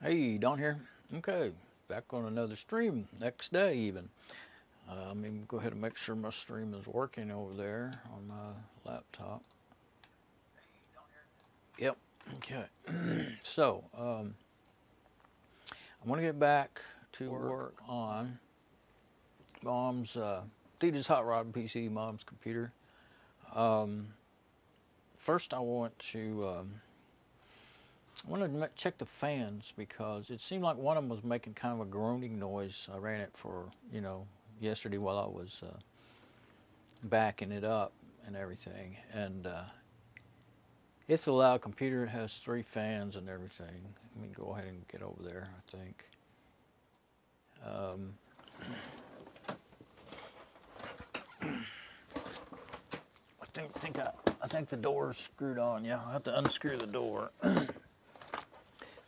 Hey, Don here. Okay, back on another stream, next day even. Let me go ahead and make sure my stream is working over there on my laptop. Yep, okay. So, I'm going to get back to work on Mom's Theta's Hot Rod PC, Mom's computer. First I want to check the fans because it seemed like one of them was making kind of a groaning noise. I ran it for, yesterday while I was backing it up and everything. And it's a loud computer. It has 3 fans and everything. Let me go ahead and get over there, I think. I think the door's screwed on. Yeah, I'll have to unscrew the door.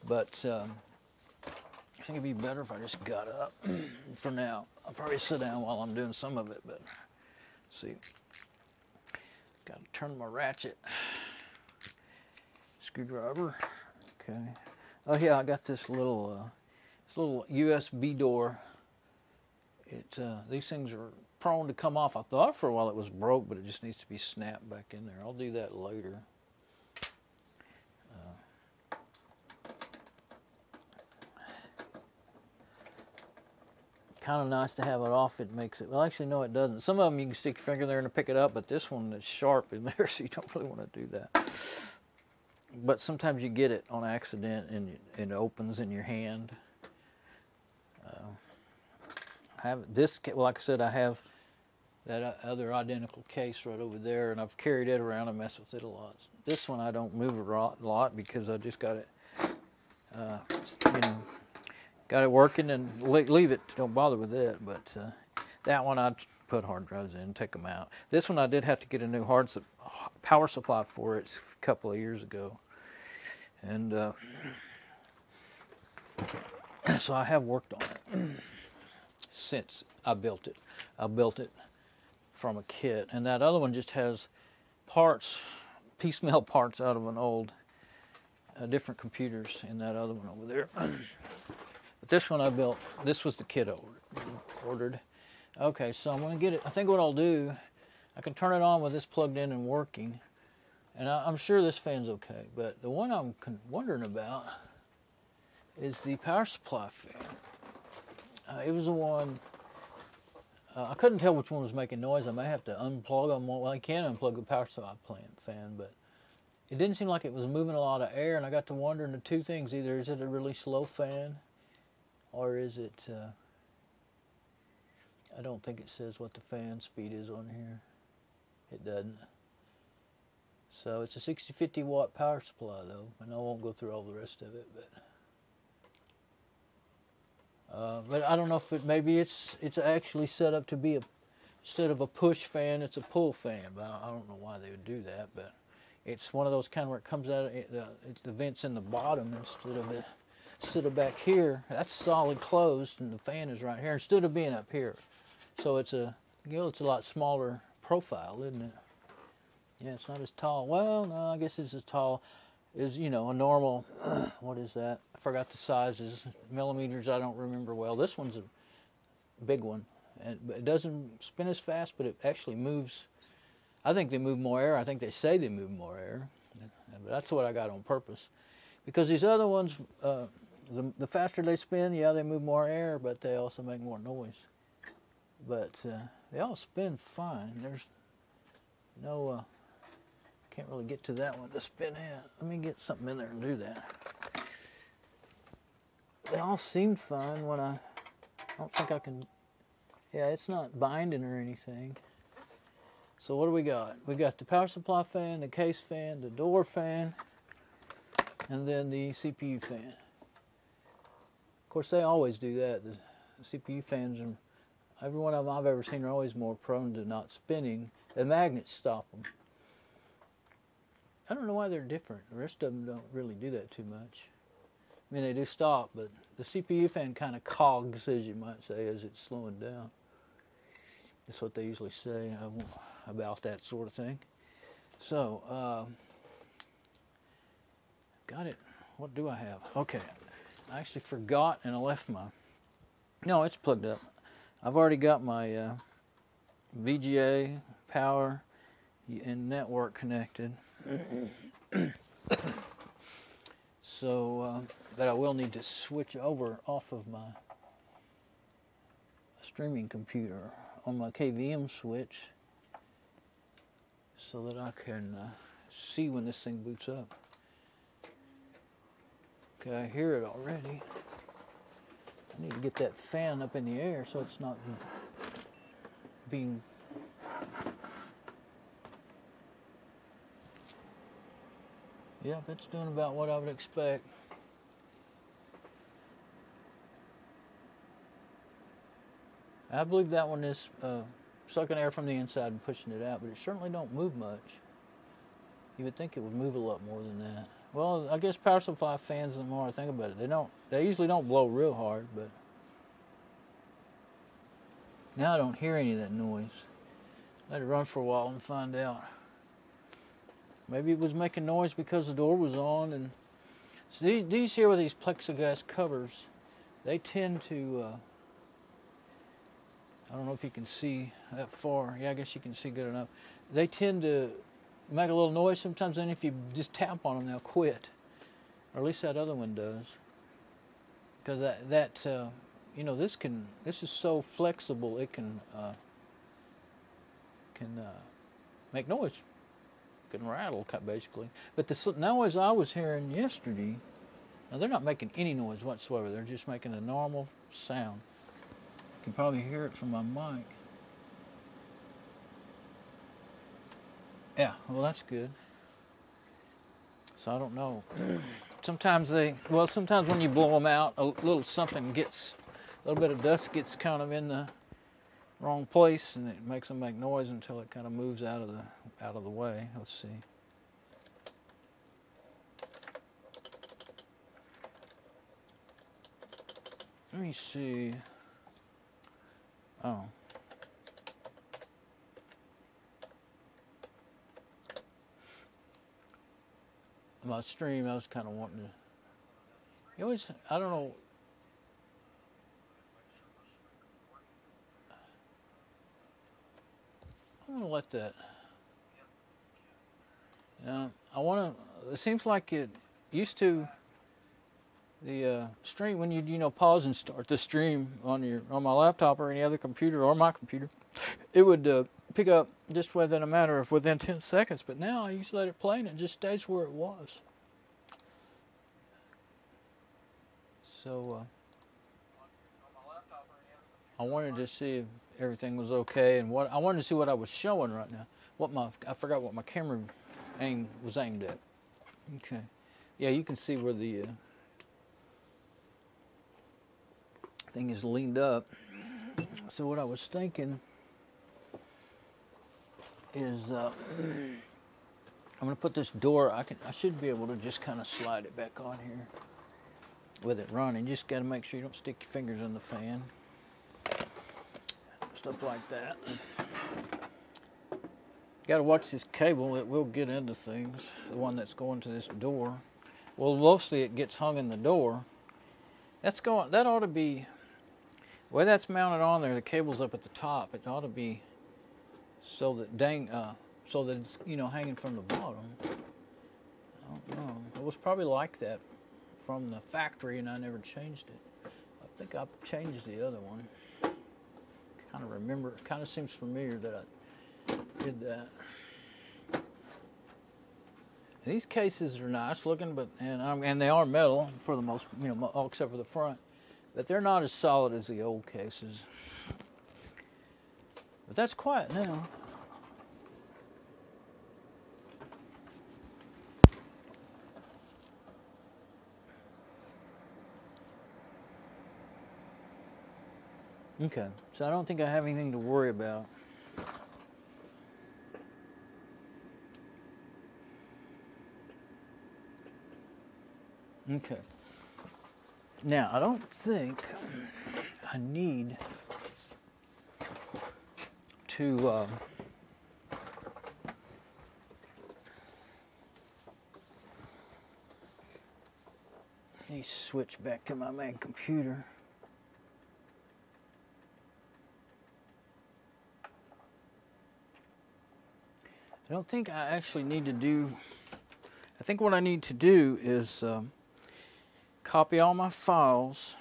But I think it'd be better if I just got up for now. I'll probably sit down while I'm doing some of it, but see. Got to turn my ratchet. Screwdriver. Okay. Oh yeah, I got this little USB door. These things are prone to come off. I thought for a while it was broke, but it just needs to be snapped back in there. I'll do that later. Kind of nice to have it off. It makes it, well, actually no it doesn't. Some of them you can stick your finger there and pick it up, but this one is sharp in there, so you don't really want to do that. But sometimes you get it on accident and it opens in your hand. I have this, like I said, I have that other identical case right over there, and I've carried it around and messed with it a lot. This one I don't move a lot because I just got it, got it working and leave it. Don't bother with it. But that one I put hard drives in, take them out. This one I did have to get a new power supply for it a couple of years ago, and so I have worked on it since I built it. I built it from a kit, and that other one just has parts, piecemeal parts out of an old, different computers in that other one over there. But this one I built, this was the kit I ordered. Okay, so I'm going to get it. I think what I'll do, I can turn it on with this plugged in and working, and I'm sure this fan's okay, but the one I'm wondering about is the power supply fan. It was the one, I couldn't tell which one was making noise. I may have to unplug them. Well, I can unplug the power supply fan, but it didn't seem like it was moving a lot of air, and I got to wondering the two things. Either is it a really slow fan, or is it, I don't think it says what the fan speed is on here. It doesn't. So it's a 60-50 watt power supply though, and I won't go through all the rest of it, but I don't know if maybe it's actually set up to be instead of a push fan, it's a pull fan. But I don't know why they would do that. But it's one of those kind where it comes out, the vent's in the bottom instead of back here. That's solid closed, and the fan is right here instead of being up here. So it's it's a lot smaller profile, isn't it? Yeah, it's not as tall. Well, no, I guess it's as tall as, a normal, what is that? I forgot the sizes, millimeters, I don't remember well. This one's a big one. And it doesn't spin as fast, but it actually moves. I think they move more air. I think they say they move more air. But that's what I got on purpose. Because these other ones, the faster they spin, yeah, they move more air, but they also make more noise. But they all spin fine. There's no... can't really get to that one to spin in. Let me get something in there and do that. They all seemed fine when I don't think I can, yeah, it's not binding or anything. So what do we got? We got the power supply fan, the case fan, the door fan, and then the CPU fan. Of course, they always do that. The CPU fans, and every one of them I've ever seen are always more prone to not spinning. The magnets stop them. I don't know why they're different. The rest of them don't really do that too much. I mean, they do stop, but the CPU fan kind of cogs, as you might say, as it's slowing down. That's what they usually say about that sort of thing. So, got it. What do I have? Okay. I actually forgot and I left my, no, it's plugged up. I've already got my VGA, power, and network connected. So, but I will need to switch over off of my streaming computer on my KVM switch so that I can see when this thing boots up. Okay, I hear it already. I need to get that fan up in the air so it's not being... Yep, it's doing about what I would expect. I believe that one is sucking air from the inside and pushing it out, but it certainly don't move much. You would think it would move a lot more than that. Well, I guess power supply fans, the more I think about it, they usually don't blow real hard, but now I don't hear any of that noise. Let it run for a while and find out. Maybe it was making noise because the door was on, and so these here with these plexiglass covers, they tend to, I don't know if you can see that far. Yeah, I guess you can see good enough. They tend to make a little noise sometimes, and if you just tap on them, they'll quit. Or at least that other one does. Because you know, this is so flexible, it can make noise. Can rattle, basically. But the noise I was hearing yesterday, now they're not making any noise whatsoever. They're just making a normal sound. You can probably hear it from my mic. Yeah, well, that's good. So I don't know. Sometimes sometimes when you blow them out, a little something gets, a little bit of dust gets kind of in the wrong place, and it makes them make noise until it kind of moves out of the way. Let's see. Let me see. Oh. My stream, I was kind of wanting to. You always, I don't know. I'm gonna let that. I want to. It seems like it used to. The stream, when you pause and start the stream on my laptop or any other computer or my computer, it would pick up just within a matter of within 10 seconds. But now I used to let it play and it just stays where it was. So I wanted to see if everything was okay, and I wanted to see what I was showing right now. I forgot what my camera was aimed at. Okay, yeah, you can see where the thing is leaned up. So what I was thinking is I'm going to put this door. I should be able to just kind of slide it back on here with it running. You just got to make sure you don't stick your fingers in the fan. Stuff like that. Got to watch this cable. It will get into things. The one that's going to this door. Well, mostly it gets hung in the door. That ought to be. The way that's mounted on there, the cable's up at the top. It ought to be so that so that it's hanging from the bottom. I don't know. It was probably like that from the factory, and I never changed it. I think I changed the other one. Kind of remember. It kind of seems familiar that I did that. These cases are nice looking, and they are metal for the most, all except for the front. But they're not as solid as the old cases. But that's quiet now. Okay, so I don't think I have anything to worry about. Okay. Now, I don't think I need to Let me switch back to my main computer. I don't think I actually need to do, I think what I need to do is copy all my files.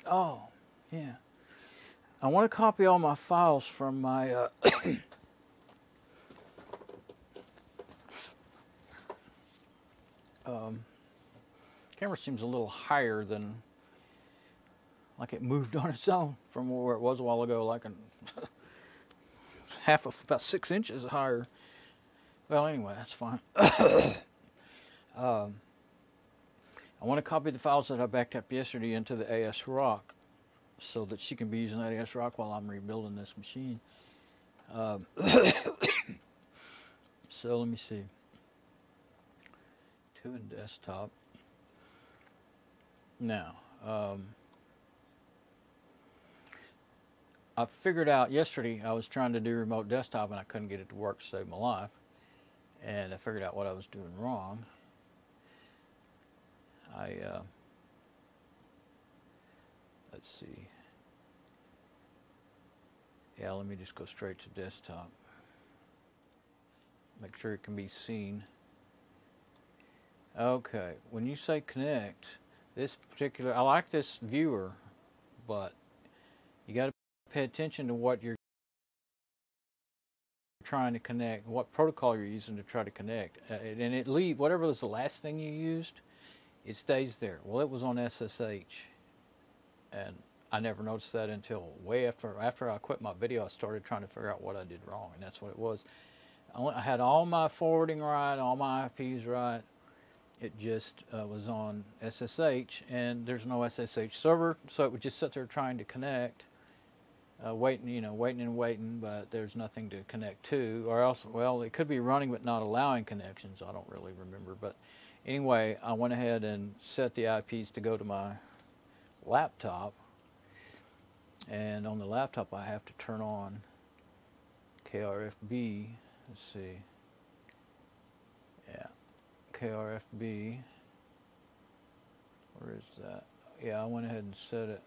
Oh, yeah. I want to copy all my files from my camera seems a little higher than, like it moved on its own from where it was a while ago, like about 6 inches higher. Well, anyway, that's fine. I want to copy the files that I backed up yesterday into the AS Rock so that she can be using that AS Rock while I'm rebuilding this machine. So let me see. 2 in desktop. Now, I figured out yesterday I was trying to do remote desktop and I couldn't get it to work to save my life. And I figured out what I was doing wrong. Let's see. Yeah, let me just go straight to desktop. Make sure it can be seen. Okay, when you say connect, this particular, I like this viewer, but you got to pay attention to what you're trying to connect, what protocol you're using to try to connect. And it leave, whatever was the last thing you used, it stays there. Well, it was on SSH, and I never noticed that until way after I quit my video. I started trying to figure out what I did wrong, and that's what it was. I had all my forwarding right, all my IPs right. It just was on SSH, and there's no SSH server, so it would just sit there trying to connect, waiting, but there's nothing to connect to, or else, well, it could be running but not allowing connections. I don't really remember, but anyway, I went ahead and set the IPs to go to my laptop, and on the laptop I have to turn on KRFB. Let's see. Yeah, KRFB. Where is that? Yeah, I went ahead and set it.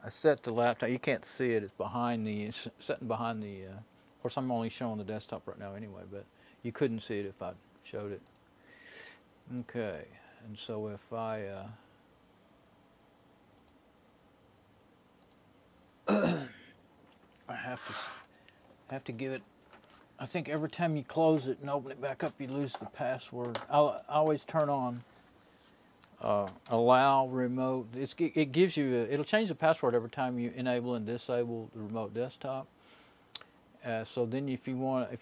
I set the laptop. You can't see it. It's behind the. It's sitting behind the. Of course, I'm only showing the desktop right now anyway, but you couldn't see it if I showed it. Okay, and so if I. I have to give it. I think every time you close it and open it back up, you lose the password. I always turn on allow remote. It gives you. It'll change the password every time you enable and disable the remote desktop. So then, if you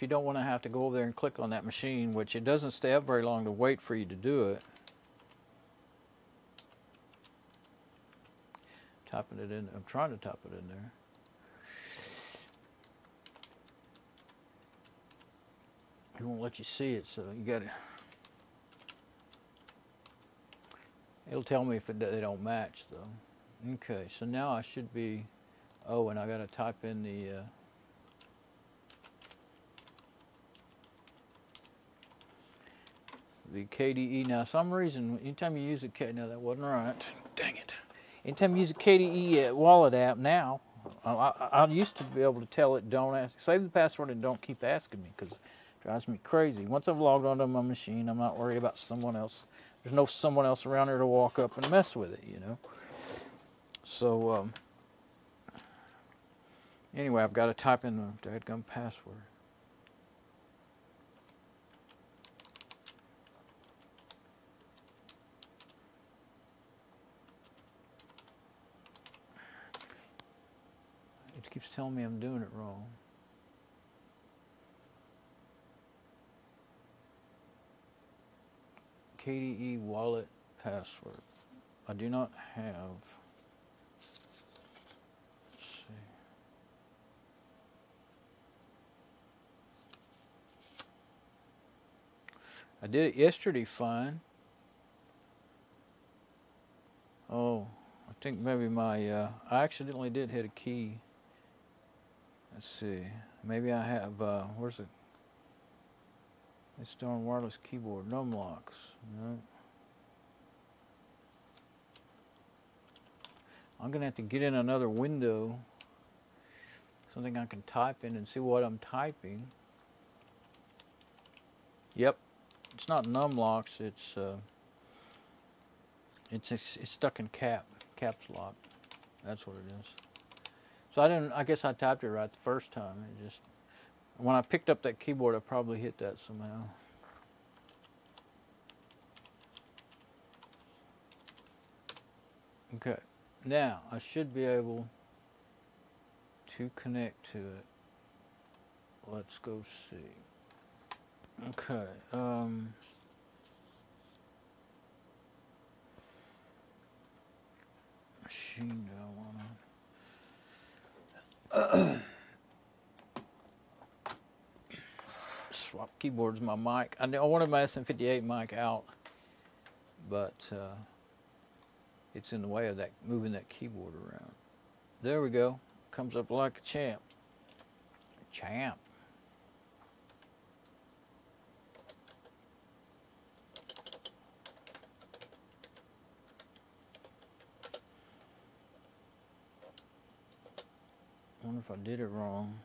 don't want to have to go over there and click on that machine, which it doesn't stay up very long to wait for you to do it. Typing it in. I'm trying to type it in there. It won't let you see it, so you got to. It'll tell me if they don't match, though. Okay, so now I should be. Oh, and I got to type in the KDE. Now, some reason, anytime you use a no, that wasn't right. Dang it. Anytime you use a KDE wallet app now, I used to be able to tell it, don't ask, save the password and don't keep asking me, because it drives me crazy. Once I've logged onto my machine, I'm not worried about someone else. There's no someone else around there to walk up and mess with it, you know. So, anyway, I've got to type in the dadgum password. It keeps telling me I'm doing it wrong. KDE wallet password. I do not have. Let's see. I did it yesterday fine. Oh, I think maybe my, I accidentally did hit a key. Let's see. Maybe I have, where's it? It's darn wireless keyboard. Num locks. No. I'm going to have to get in another window, something I can type in and see what I'm typing. Yep, it's not numlocks, it's stuck in caps lock. That's what it is. So I guess I typed it right the first time. It just, when I picked up that keyboard, I probably hit that somehow. Okay, now I should be able to connect to it. Let's go see. Okay, machine down. Swap keyboards, my mic. I wanted my SM58 mic out, but it's in the way of that, moving that keyboard around. There we go. Comes up like a champ. Champ. I wonder if I did it wrong.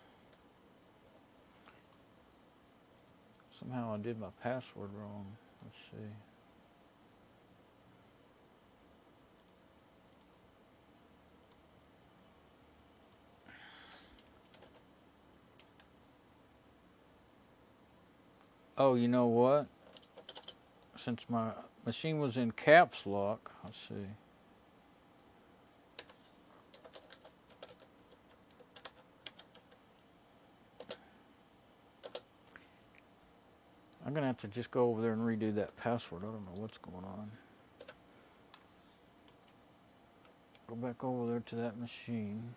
Somehow I did my password wrong. Let's see. Oh, you know what? Since my machine was in caps lock, let's see. I'm gonna have to just go over there and redo that password. I don't know what's going on. Go back over there to that machine.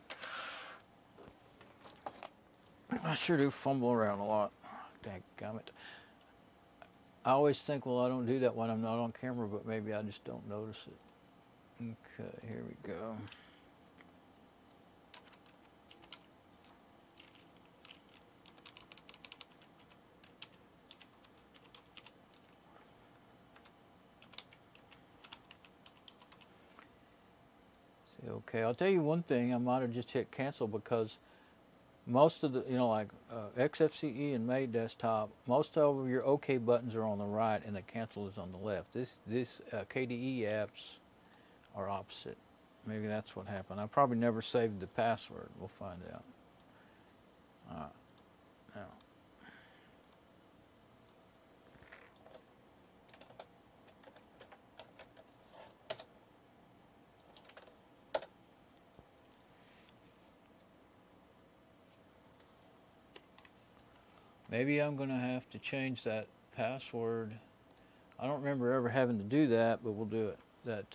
I sure do fumble around a lot. Dadgummit. I always think, well, I don't do that when I'm not on camera, but maybe I just don't notice it. Okay, here we go. See, okay, I'll tell you one thing, I might have just hit cancel because most of the, like XFCE and May desktop, most of your OK buttons are on the right and the cancel is on the left. This KDE apps are opposite. Maybe that's what happened. I probably never saved the password. We'll find out. All right, now. Maybe I'm going to have to change that password. I don't remember ever having to do that, but we'll do it. That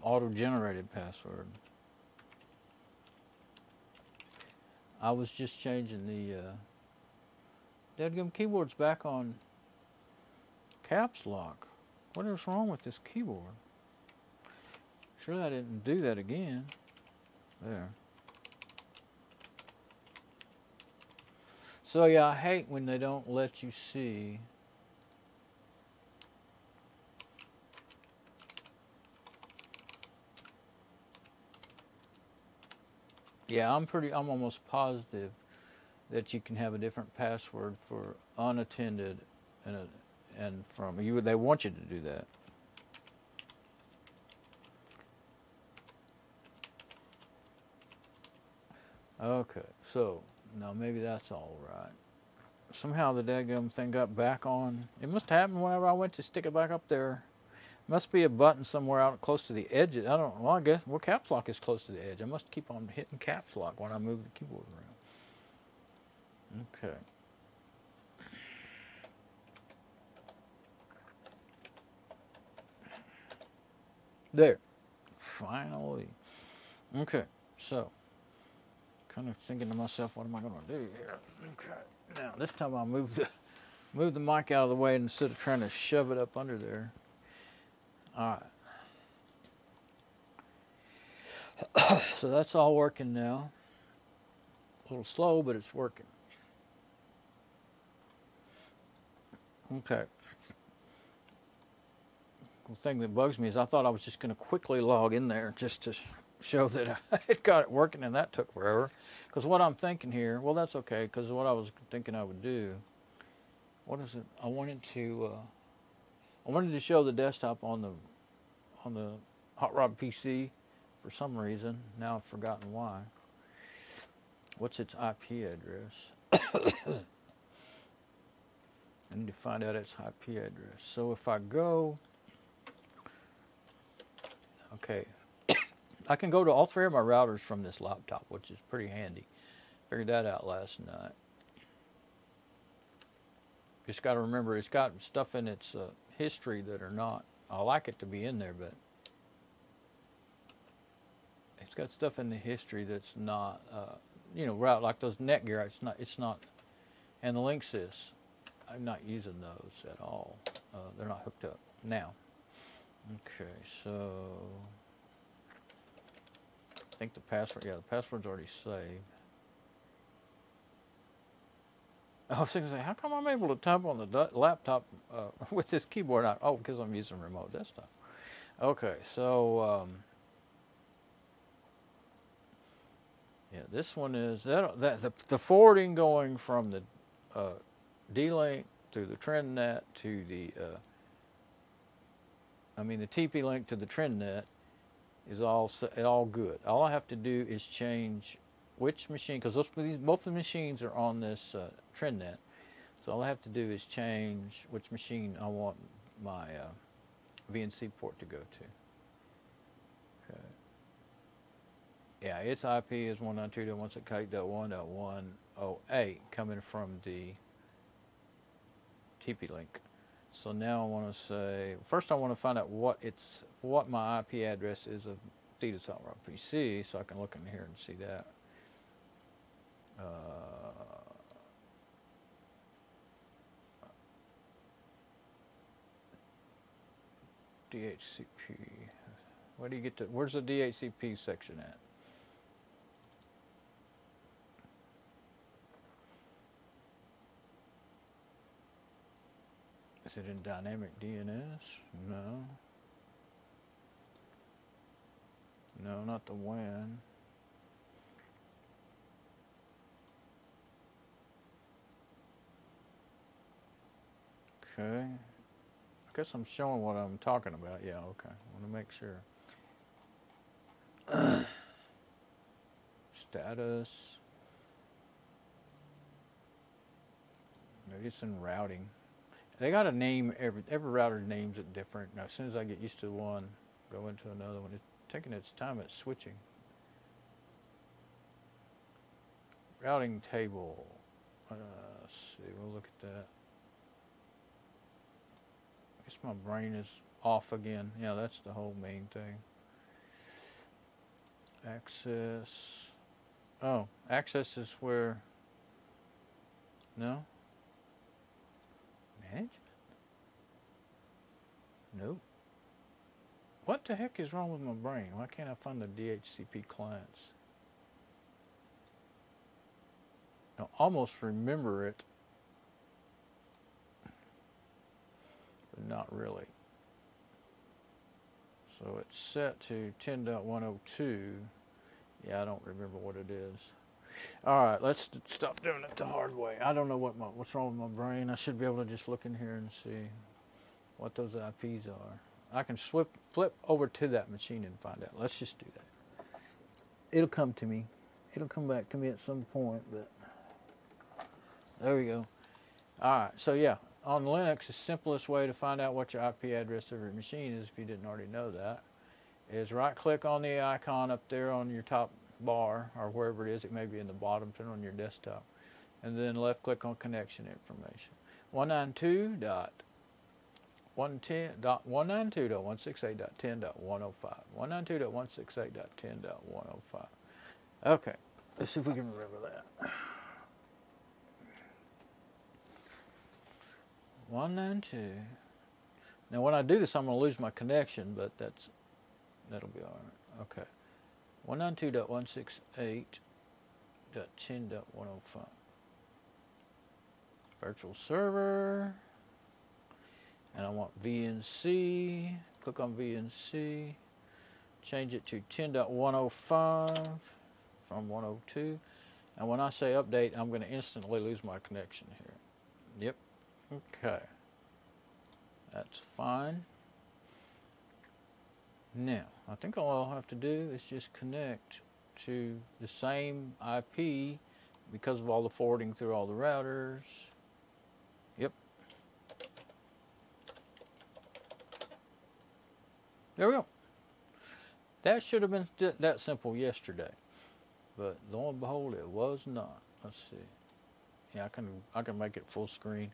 auto-generated password. I was just changing the dadgum keyboard's back on caps lock. What is wrong with this keyboard? Surely I didn't do that again. There. So yeah, I hate when they don't let you see. Yeah, I'm almost positive that you can have a different password for unattended and from you. They want you to do that. Okay, so now maybe that's all right. Somehow the dadgum thing got back on. It must happen whenever I went to stick it back up there. Must be a button somewhere out close to the edge. I don't know. Well, I guess, caps lock is close to the edge. I must keep on hitting caps lock when I move the keyboard around. Okay. There. Finally. Okay, so kind of thinking to myself, what am I going to do here? Okay. Now this time I'll move the mic out of the way instead of trying to shove it up under there. All right. So that's all working now. A little slow, but it's working. Okay. The thing that bugs me is I thought I was just going to quickly log in there just to show that I had got it working, and that took forever. Because what I'm thinking here, well, that's okay. Because what I was thinking I would do, what is it? I wanted to show the desktop on the Hot Rod PC for some reason. Now I've forgotten why. What's its IP address? I need to find out its IP address. So if I go, okay, I can go to all three of my routers from this laptop, which is pretty handy. Figured that out last night. Just got to remember, it's got stuff in its history that are not, I like it to be in there, but it's got stuff in the history that's not, route like those Netgear. It's not, and the Linksys, I'm not using those at all. They're not hooked up now. Okay, so I think the password, the password's already saved. I was thinking, how come I'm able to type on the laptop with this keyboard? Oh, because I'm using remote desktop. Okay, so this one is the forwarding going from the D-Link to the TrendNet to the the TP-Link to the TrendNet is all good. All I have to do is change which machine, because both the machines are on this TrendNet. So all I have to do is change which machine I want my VNC port to go to. Okay. Yeah, its IP is 192.168.1.108 coming from the TP-Link. So now I want to say, first I want to find out what my IP address is of Distros Hot Rod PC, so I can look in here and see that. DHCP. Where do you get to? Where's the DHCP section at? Is it in dynamic DNS? No. No, not the WAN. Okay. I guess I'm showing what I'm talking about. Yeah, okay. I want to make sure. Status. Maybe it's in routing. They got a name, every router names it different. Now, as soon as I get used to one, go into another one. It's taking its time at switching. Routing table. Let's see, we'll look at that. I guess my brain is off again. Yeah, that's the whole main thing. Access. Oh, access is where, no? Management? Nope. What the heck is wrong with my brain? Why can't I find the DHCP clients? I almost remember it, but not really. So it's set to 10.102. Yeah, I don't remember what it is. All right, let's stop doing it the hard way. I don't know what's wrong with my brain. I should be able to just look in here and see what those IPs are. I can flip over to that machine and find out. Let's just do that. It'll come to me. It'll come back to me at some point, but there we go. All right, so yeah, on Linux, the simplest way to find out what your IP address of your machine is, if you didn't already know that, is right-click on the icon up there on your top bar, or wherever it is. It may be in the bottom, depending on your desktop, and then left-click on connection information. 192.168.10.105. 192.168.10.105. Okay, let's see if we can remember that. 192. Now when I do this, I'm going to lose my connection, but that'll be all right. Okay. 192.168.10.105. Virtual server. And I want VNC. Click on VNC. change it to 10.105 from 102. And when I say update, I'm going to instantly lose my connection here. Yep. Okay. That's fine. Now, I think all I'll have to do is just connect to the same IP because of all the forwarding through all the routers. Yep. There we go. That should have been that simple yesterday, but lo and behold, it was not. Let's see. Yeah, I can make it full screen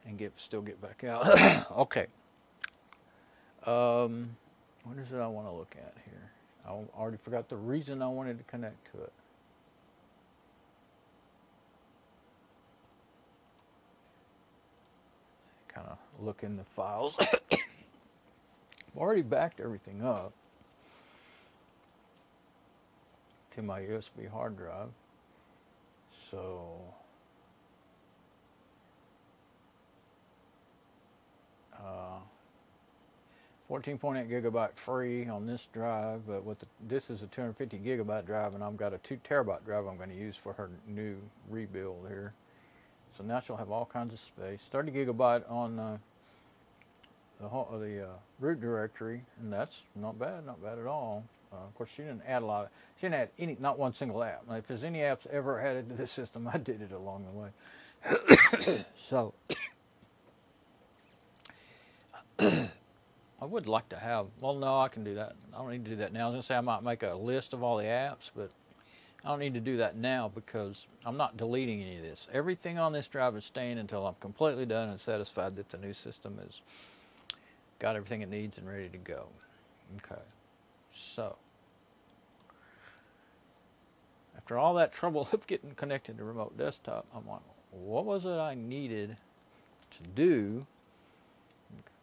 and still get back out. Okay. What is it I want to look at here? I already forgot the reason I wanted to connect to it. Kind of look in the files. I've already backed everything up to my USB hard drive. So 14.8 gigabyte free on this drive, but this is a 250 gigabyte drive, and I've got a 2 terabyte drive I'm going to use for her new rebuild here. So now she'll have all kinds of space. 30 gigabyte on the root directory, and that's not bad at all. Of course, she didn't add a lot. She didn't add not one single app. Now, if there's any apps ever added to this system, I did it along the way. So I would like to have. Well, no, I can do that. I don't need to do that now. I was gonna say I might make a list of all the apps, but I don't need to do that now because I'm not deleting any of this. Everything on this drive is staying until I'm completely done and satisfied that the new system has got everything it needs and ready to go. Okay, so after all that trouble of getting connected to remote desktop, I'm like, what was it I needed to do?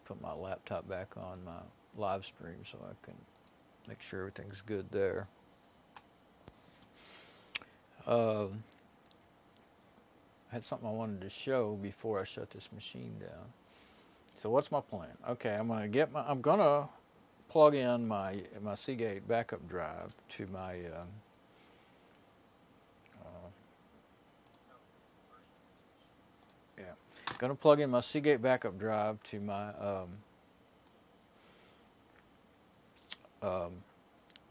Put my laptop back on my live stream so I can make sure everything's good there. I had something I wanted to show before I shut this machine down. So what's my plan? Okay, I'm gonna plug in my Seagate backup drive to my going to plug in my Seagate backup drive to my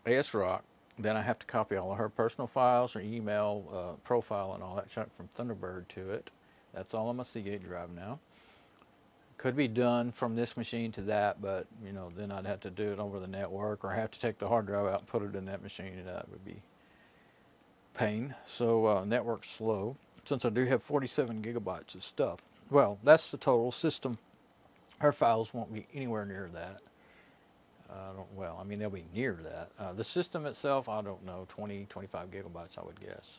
ASRock. Then I have to copy all of her personal files, her email, profile, and all that junk from Thunderbird to it. That's all on my Seagate drive now. Could be done from this machine to that, but you know, then I'd have to do it over the network, or have to take the hard drive out and put it in that machine, and that would be pain. So network's slow. Since I do have 47 gigabytes of stuff. Well, that's the total system. Her files won't be anywhere near that. I mean, they'll be near that. The system itself, I don't know, 20, 25 gigabytes, I would guess.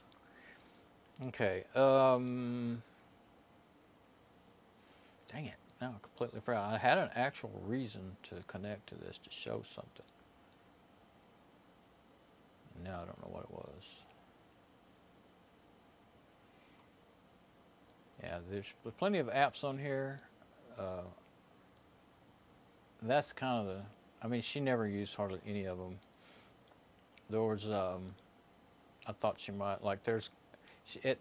Okay. Dang it. Now I completely forgot. I had an actual reason to connect to this to show something. Now I don't know what it was. Yeah, there's plenty of apps on here. That's kind of the, I mean, she never used hardly any of them. There was, I thought she might, like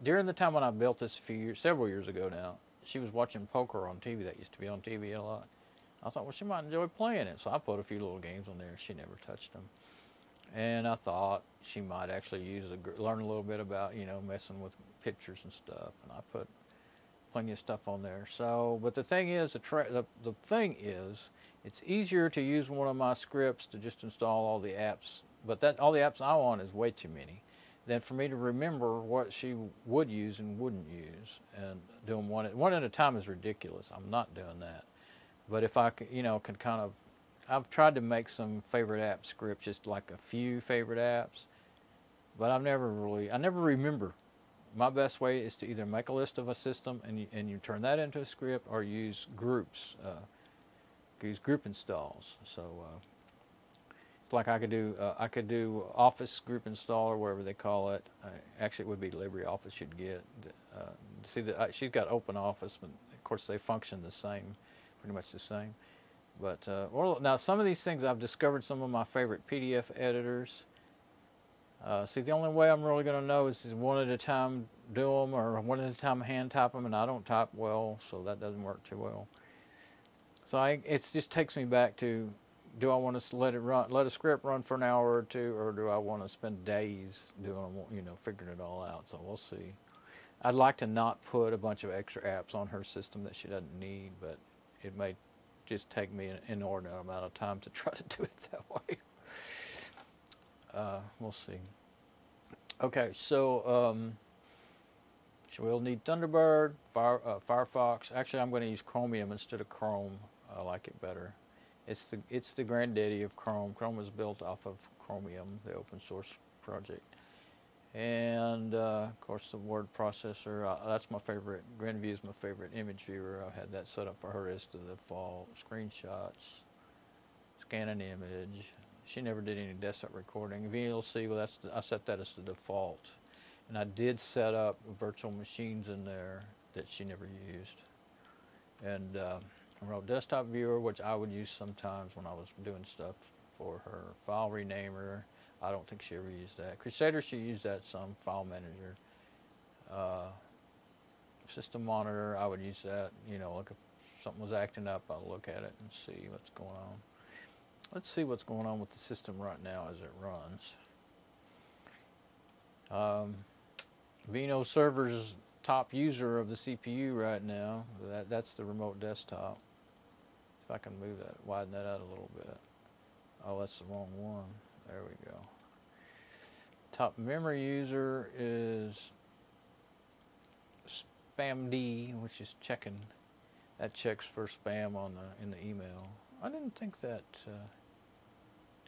during the time when I built this several years ago now, she was watching poker on TV. That used to be on TV a lot. I thought, well, she might enjoy playing it. So I put a few little games on there. She never touched them. And I thought she might actually learn a little bit about, you know, messing with pictures and stuff. And I put plenty of stuff on there. So, but the thing is, the thing is, it's easier to use one of my scripts to just install all the apps. But all the apps I want is way too many. Than for me to remember what she would use and wouldn't use, and doing one at a time is ridiculous. I'm not doing that. But if I could, you know, can kind of, I've tried to make some favorite app scripts, just like a few favorite apps, but I never remember. My best way is to either make a list of a system and you turn that into a script, or use groups, use group installs. So it's like I could do Office group install, or whatever they call it. Actually, it would be LibreOffice you'd get. See that she's got Open Office, but of course they function the same, pretty much the same. But well, now some of these things I've discovered some of my favorite PDF editors. See, the only way I'm really going to know is one at a time do them, or one at a time hand type them, and I don't type well, so that doesn't work too well. So it just takes me back to, do I want to let a script run for an hour or two, or do I want to spend days doing, figuring it all out? So we'll see. I'd like to not put a bunch of extra apps on her system that she doesn't need, but it may just take me an inordinate amount of time to try to do it that way. We'll see. Okay, so we'll need Thunderbird, Firefox. Actually, I'm going to use Chromium instead of Chrome. I like it better. It's the granddaddy of Chrome. Chrome is built off of Chromium, the open source project. And of course, the word processor. That's my favorite. GrandView is my favorite image viewer. I had that set up for her as the default. Screenshots, scan an image. She never did any desktop recording. VLC, well, I set that as the default. And I did set up virtual machines in there that she never used. And I wrote desktop viewer, which I would use sometimes when I was doing stuff for her. File renamer, I don't think she ever used that. Crusader, she used that some. File manager. System monitor, I would use that. Like if something was acting up, I'll look at it and see what's going on. Let's see what's going on with the system right now as it runs. Vino server's top user of the CPU right now. That's the remote desktop. If I can move that, widen that out a little bit. Oh, that's the wrong one. There we go. Top memory user is spamd, which is checking. That checks for spam in the email. I didn't think that.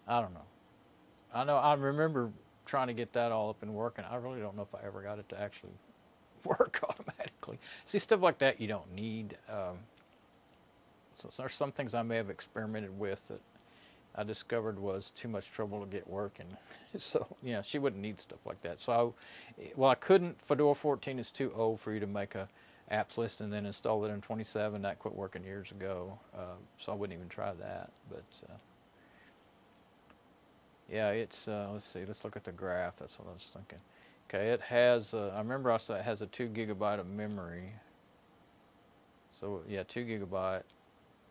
I don't know. I remember trying to get that all up and working. I really don't know if I ever got it to actually work automatically. See, stuff like that you don't need. So there's some things I may have experimented with that I discovered was too much trouble to get working. So, she wouldn't need stuff like that. So, I couldn't. Fedora 14 is too old for you to make a apps list and then install it in 27. That quit working years ago. So I wouldn't even try that. But, yeah, it's, let's see. Let's look at the graph. That's what I was thinking. Okay, it has, I remember I said it has a 2 gigabyte of memory. So, yeah, 2 gigabyte.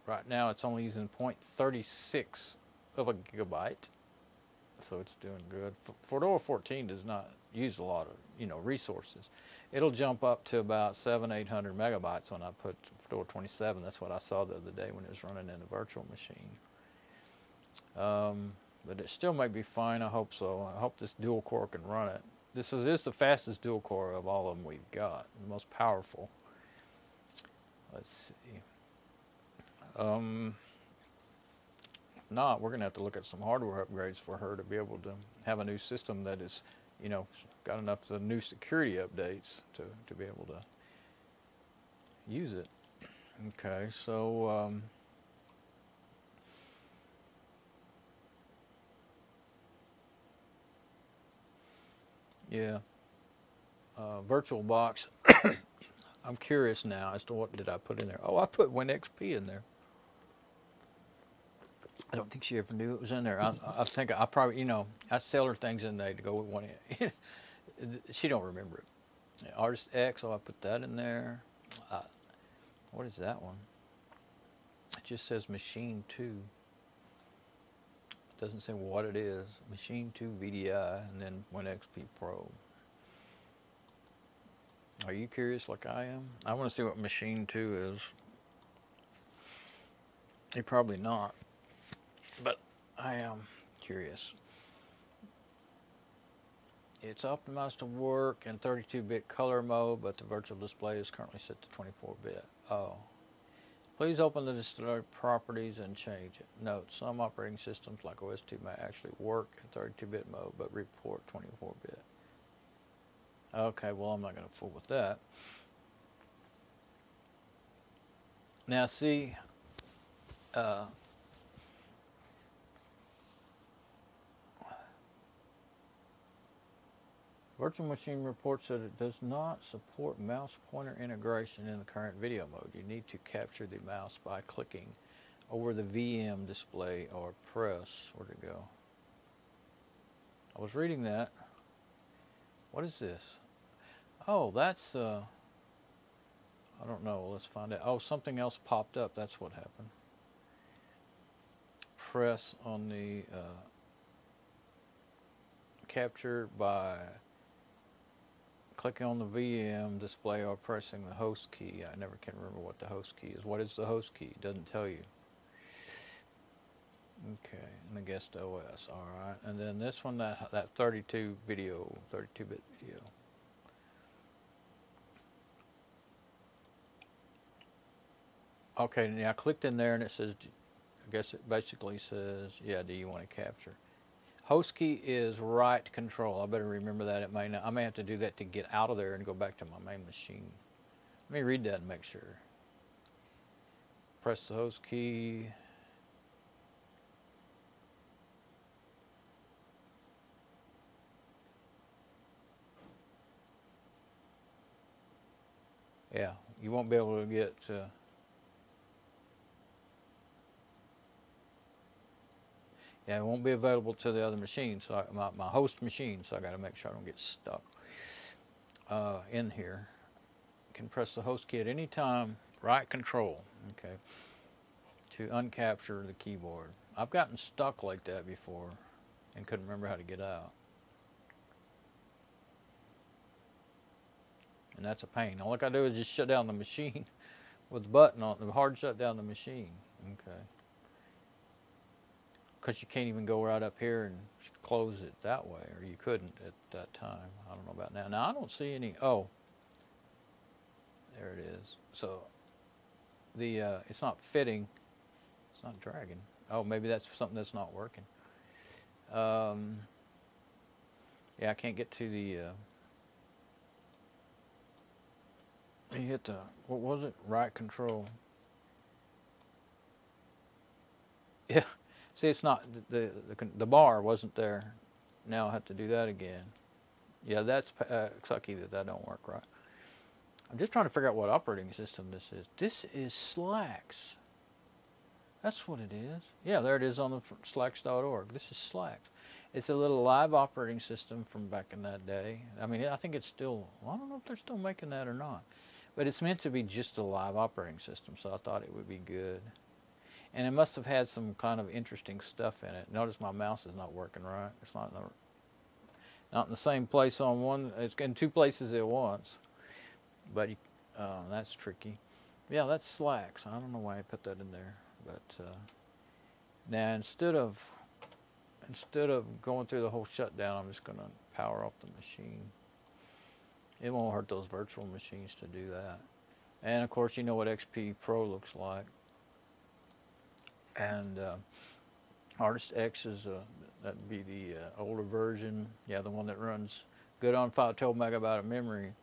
Right now it's only using 0.36 of a gigabyte. So it's doing good. Fedora 14 does not use a lot of, resources. It'll jump up to about 700-800 megabytes when I put Fedora 27. That's what I saw the other day when it was running in a virtual machine. But it still might be fine. I hope so. I hope this dual core can run it. This is the fastest dual core of all of them we've got. The most powerful. Let's see. If not, we're going to have to look at some hardware upgrades for her to be able to have a new system that is, got enough of the new security updates to be able to use it. Okay, so yeah, VirtualBox. I'm curious now as to what did I put in there. Oh, I put WinXP in there. I don't think she ever knew it was in there. I think I probably, I tell her things in there to go with one. She don't remember it. Yeah, Artist X, I put that in there. What is that one? It just says Machine 2. It doesn't say what it is. Machine 2 VDI and then WinXP Pro. Are you curious like I am? I want to see what Machine 2 is. You're probably not. But I am curious. It's optimized to work in 32-bit color mode, but the virtual display is currently set to 24-bit. Oh. Please open the display properties and change it. Note, some operating systems like OS 2 may actually work in 32-bit mode, but report 24-bit. Okay, well, I'm not going to fool with that. Now, see, Virtual Machine reports that it does not support mouse pointer integration in the current video mode. You need to capture the mouse by clicking over the VM display or press. Where'd it go? I was reading that. What is this? Oh, that's, I don't know. Let's find out. Oh, something else popped up. That's what happened. Press on the capture by clicking on the VM display or pressing the host key. I never can remember what the host key is. What is the host key? It doesn't tell you. Okay, and the guest OS. All right, and then this one, that 32-bit video. Okay, now I clicked in there and it says, I guess it basically says, yeah, do you want to capture? Host key is right control. I better remember that. It may not, I may have to do that to get out of there and go back to my main machine. Let me read that and make sure. Press the host key. Yeah, you won't be able to get yeah, it won't be available to the other machine, so my host machine, so I got to make sure I don't get stuck in here. You can press the host key at any time, right control, okay, to uncapture the keyboard. I've gotten stuck like that before and couldn't remember how to get out. And that's a pain. All I gotta do is just shut down the machine with the button on, the hard shut down the machine, okay. Because you can't even go right up here and close it that way, or you couldn't at that time. I don't know about now. Now I don't see any. Oh, there it is. So the it's not fitting. It's not dragging. Oh, maybe that's something that's not working. Yeah, I can't get to the. You hit the, what was it? Right control. Yeah. See, it's not, the bar wasn't there. Now I have to do that again. Yeah, that's sucky that don't work right. I'm just trying to figure out what operating system this is. This is Slacks. That's what it is. Yeah, there it is on the slacks.org. This is Slacks. It's a little live operating system from back in that day. I mean, I think it's still, well, I don't know if they're still making that or not. But it's meant to be just a live operating system, so I thought it would be good. And it must have had some kind of interesting stuff in it. Notice my mouse is not working right. It's not in the same place on one. It's in two places at once. But that's tricky. Yeah, that's Slacks. I don't know why I put that in there. But now instead of going through the whole shutdown, I'm just going to power off the machine. It won't hurt those virtual machines to do that. And of course, you know what XP Pro looks like. And Artist X is that'd be the older version. Yeah, the one that runs good on 12 megabyte of memory.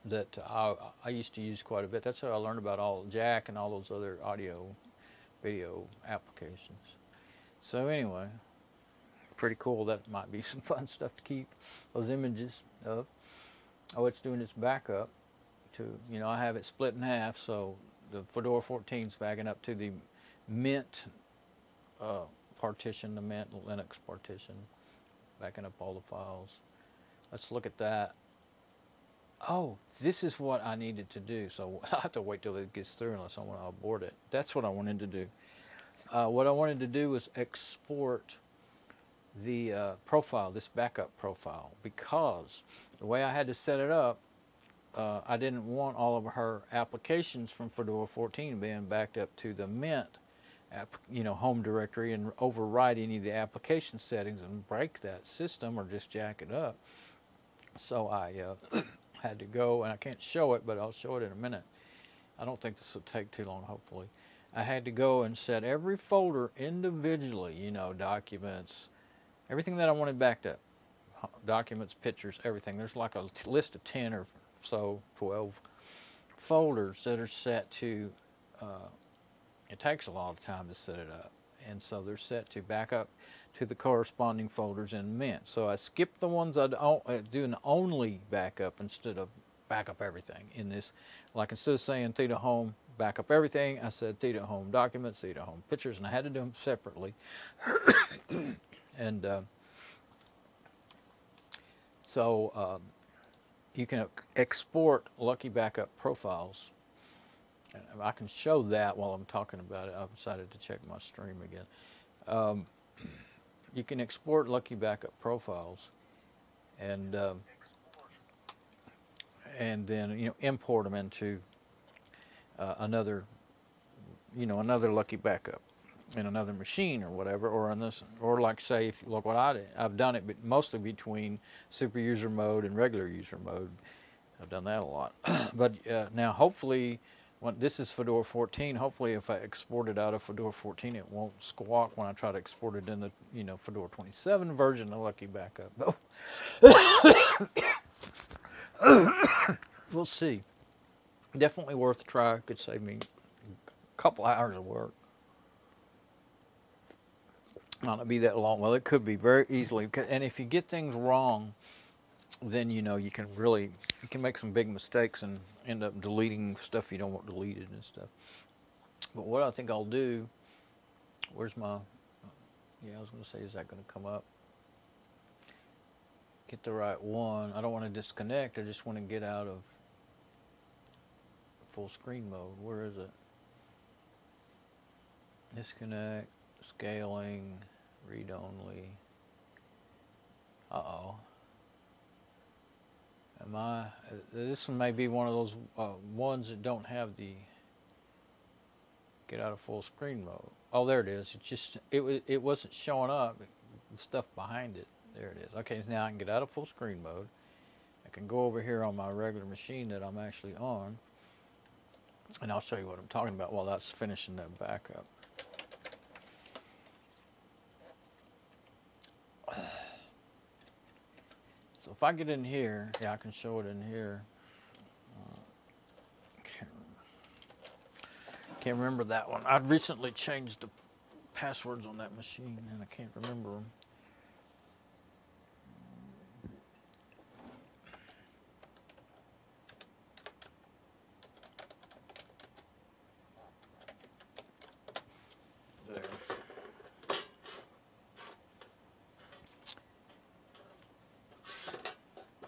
That I used to use quite a bit. That's how I learned about all Jack and all those other audio, video applications. So anyway, pretty cool. That might be some fun stuff to keep those images of. Oh, it's doing its backup. You know, I have it split in half, so the Fedora 14 is backing up to the Mint partition, the Mint Linux partition, backing up all the files. Let's look at that. Oh, this is what I needed to do, so I'll have to wait till it gets through unless I want to abort it. That's what I wanted to do. What I wanted to do was export the profile, this backup profile, because the way I had to set it up, I didn't want all of her applications from Fedora 14 being backed up to the Mint home directory and override any of the application settings and break that system or just jack it up. So I had to go, and I can't show it, but I'll show it in a minute. I don't think this will take too long, hopefully. I had to go and set every folder individually, you know, documents, everything that I wanted backed up. Documents, pictures, everything. There's like a list of 10 or so, 12 folders that are set to, it takes a lot of time to set it up. And so they're set to back up to the corresponding folders in Mint. So I skipped the ones I do an only backup instead of back up everything in this. Like instead of saying theta home, back up everything, I said theta home documents, theta home pictures, and I had to do them separately. And so you can export Lucky Backup profiles. And I can show that while I'm talking about it. I've decided to check my stream again. You can export Lucky Backup profiles, and then import them into another another Lucky Backup in another machine or whatever, or on this, or like say, if look what I did. I've done it, but mostly between super user mode and regular user mode. I've done that a lot. But now hopefully, when this is Fedora 14, hopefully if I export it out of Fedora 14, it won't squawk when I try to export it in the Fedora 27 version of Lucky Backup. We'll see. Definitely worth a try. Could save me a couple hours of work. Not be that long. Well, it could be very easily. And if you get things wrong, then you can make some big mistakes and end up deleting stuff you don't want deleted and stuff. But what I think I'll do, where's my, I was going to say, is that going to come up? Get the right one. I don't want to disconnect. I just want to get out of full screen mode. Where is it? Disconnect, scaling, read only. Uh-oh. This one may be one of those ones that don't have the get out of full screen mode. Oh, there it is. It wasn't showing up. The stuff behind it. There it is. Okay, now I can get out of full screen mode. I can go over here on my regular machine that I'm actually on, and I'll show you what I'm talking about while that's finishing that backup. So if I get in here, I can show it in here. Can't remember that one. I recently changed the passwords on that machine, and I can't remember them.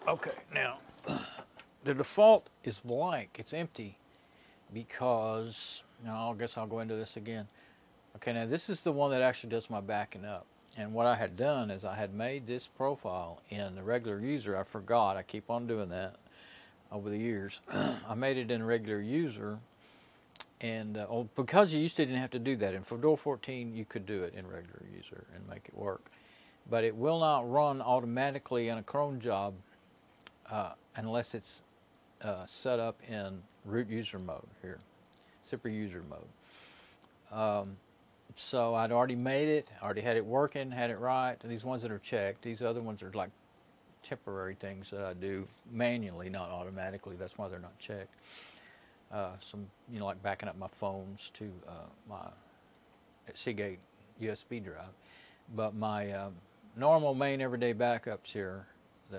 Okay, now the default is blank, it's empty, because, now I guess I'll go into this again. Okay, now this is the one that actually does my backing up. And what I had done is I had made this profile in the regular user. I forgot, I keep on doing that over the years. I made it in regular user, and because you used to didn't have to do that. In Fedora 14 you could do it in regular user and make it work. But it will not run automatically in a cron job unless it's set up in root user mode here, super user mode. So I'd already made it, already had it working, had it right. These ones that are checked, these other ones are like temporary things that I do manually, not automatically. That's why they're not checked. Some, like backing up my phones to my Seagate USB drive. But my normal main everyday backups here,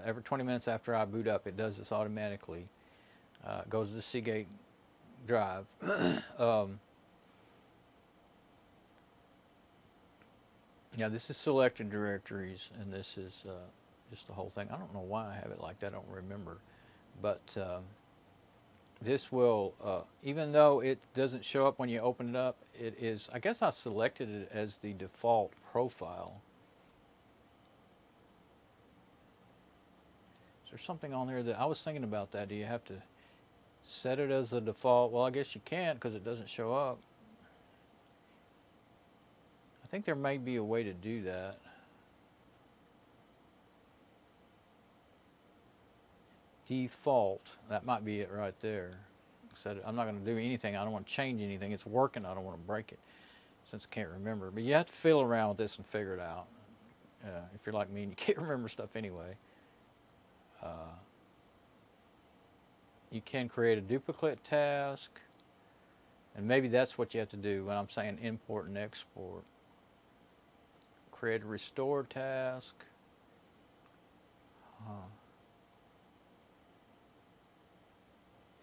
every 20 minutes after I boot up, it does this automatically. It goes to the Seagate drive. Yeah, this is selected directories, and this is just the whole thing. I don't know why I have it like that. I don't remember. But this will, even though it doesn't show up when you open it up, it is, I guess I selected it as the default profile. There's something on there that I was thinking about that. Do you have to set it as a default? Well, I guess you can't because it doesn't show up. I think there may be a way to do that. Default, that might be it right there. I'm not going to do anything. I don't want to change anything. It's working. I don't want to break it since I can't remember. But you have to fiddle around with this and figure it out. If you're like me and you can't remember stuff anyway. You can create a duplicate task, and maybe that's what you have to do when I'm saying import and export. Create a restore task.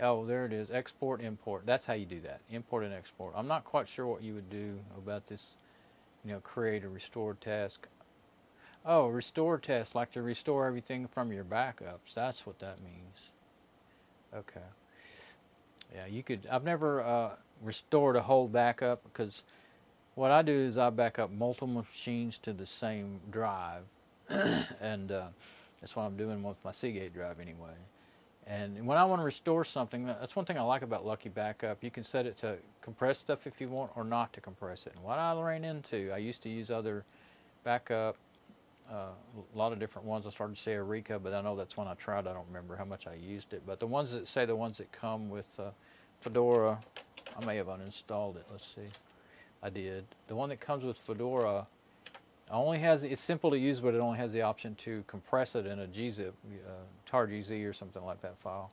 Oh, there it is. Export, import. That's how you do that. Import and export. I'm not quite sure what you would do about this, create a restore task. Oh, restore task, like to restore everything from your backups. That's what that means. Okay. Yeah, you could. I've never restored a whole backup because what I do is I back up multiple machines to the same drive, and that's what I'm doing with my Seagate drive anyway. And when I want to restore something, that's one thing I like about Lucky Backup. You can set it to compress stuff if you want or not to compress it. And what I ran into, I used to use other backup, a lot of different ones. I started to say Eureka, but I know that's one I tried. I don't remember how much I used it. But the ones that come with Fedora, I may have uninstalled it. Let's see. I did. The one that comes with Fedora only has, it's simple to use, but it only has the option to compress it in a gzip, tar.gz or something like that file.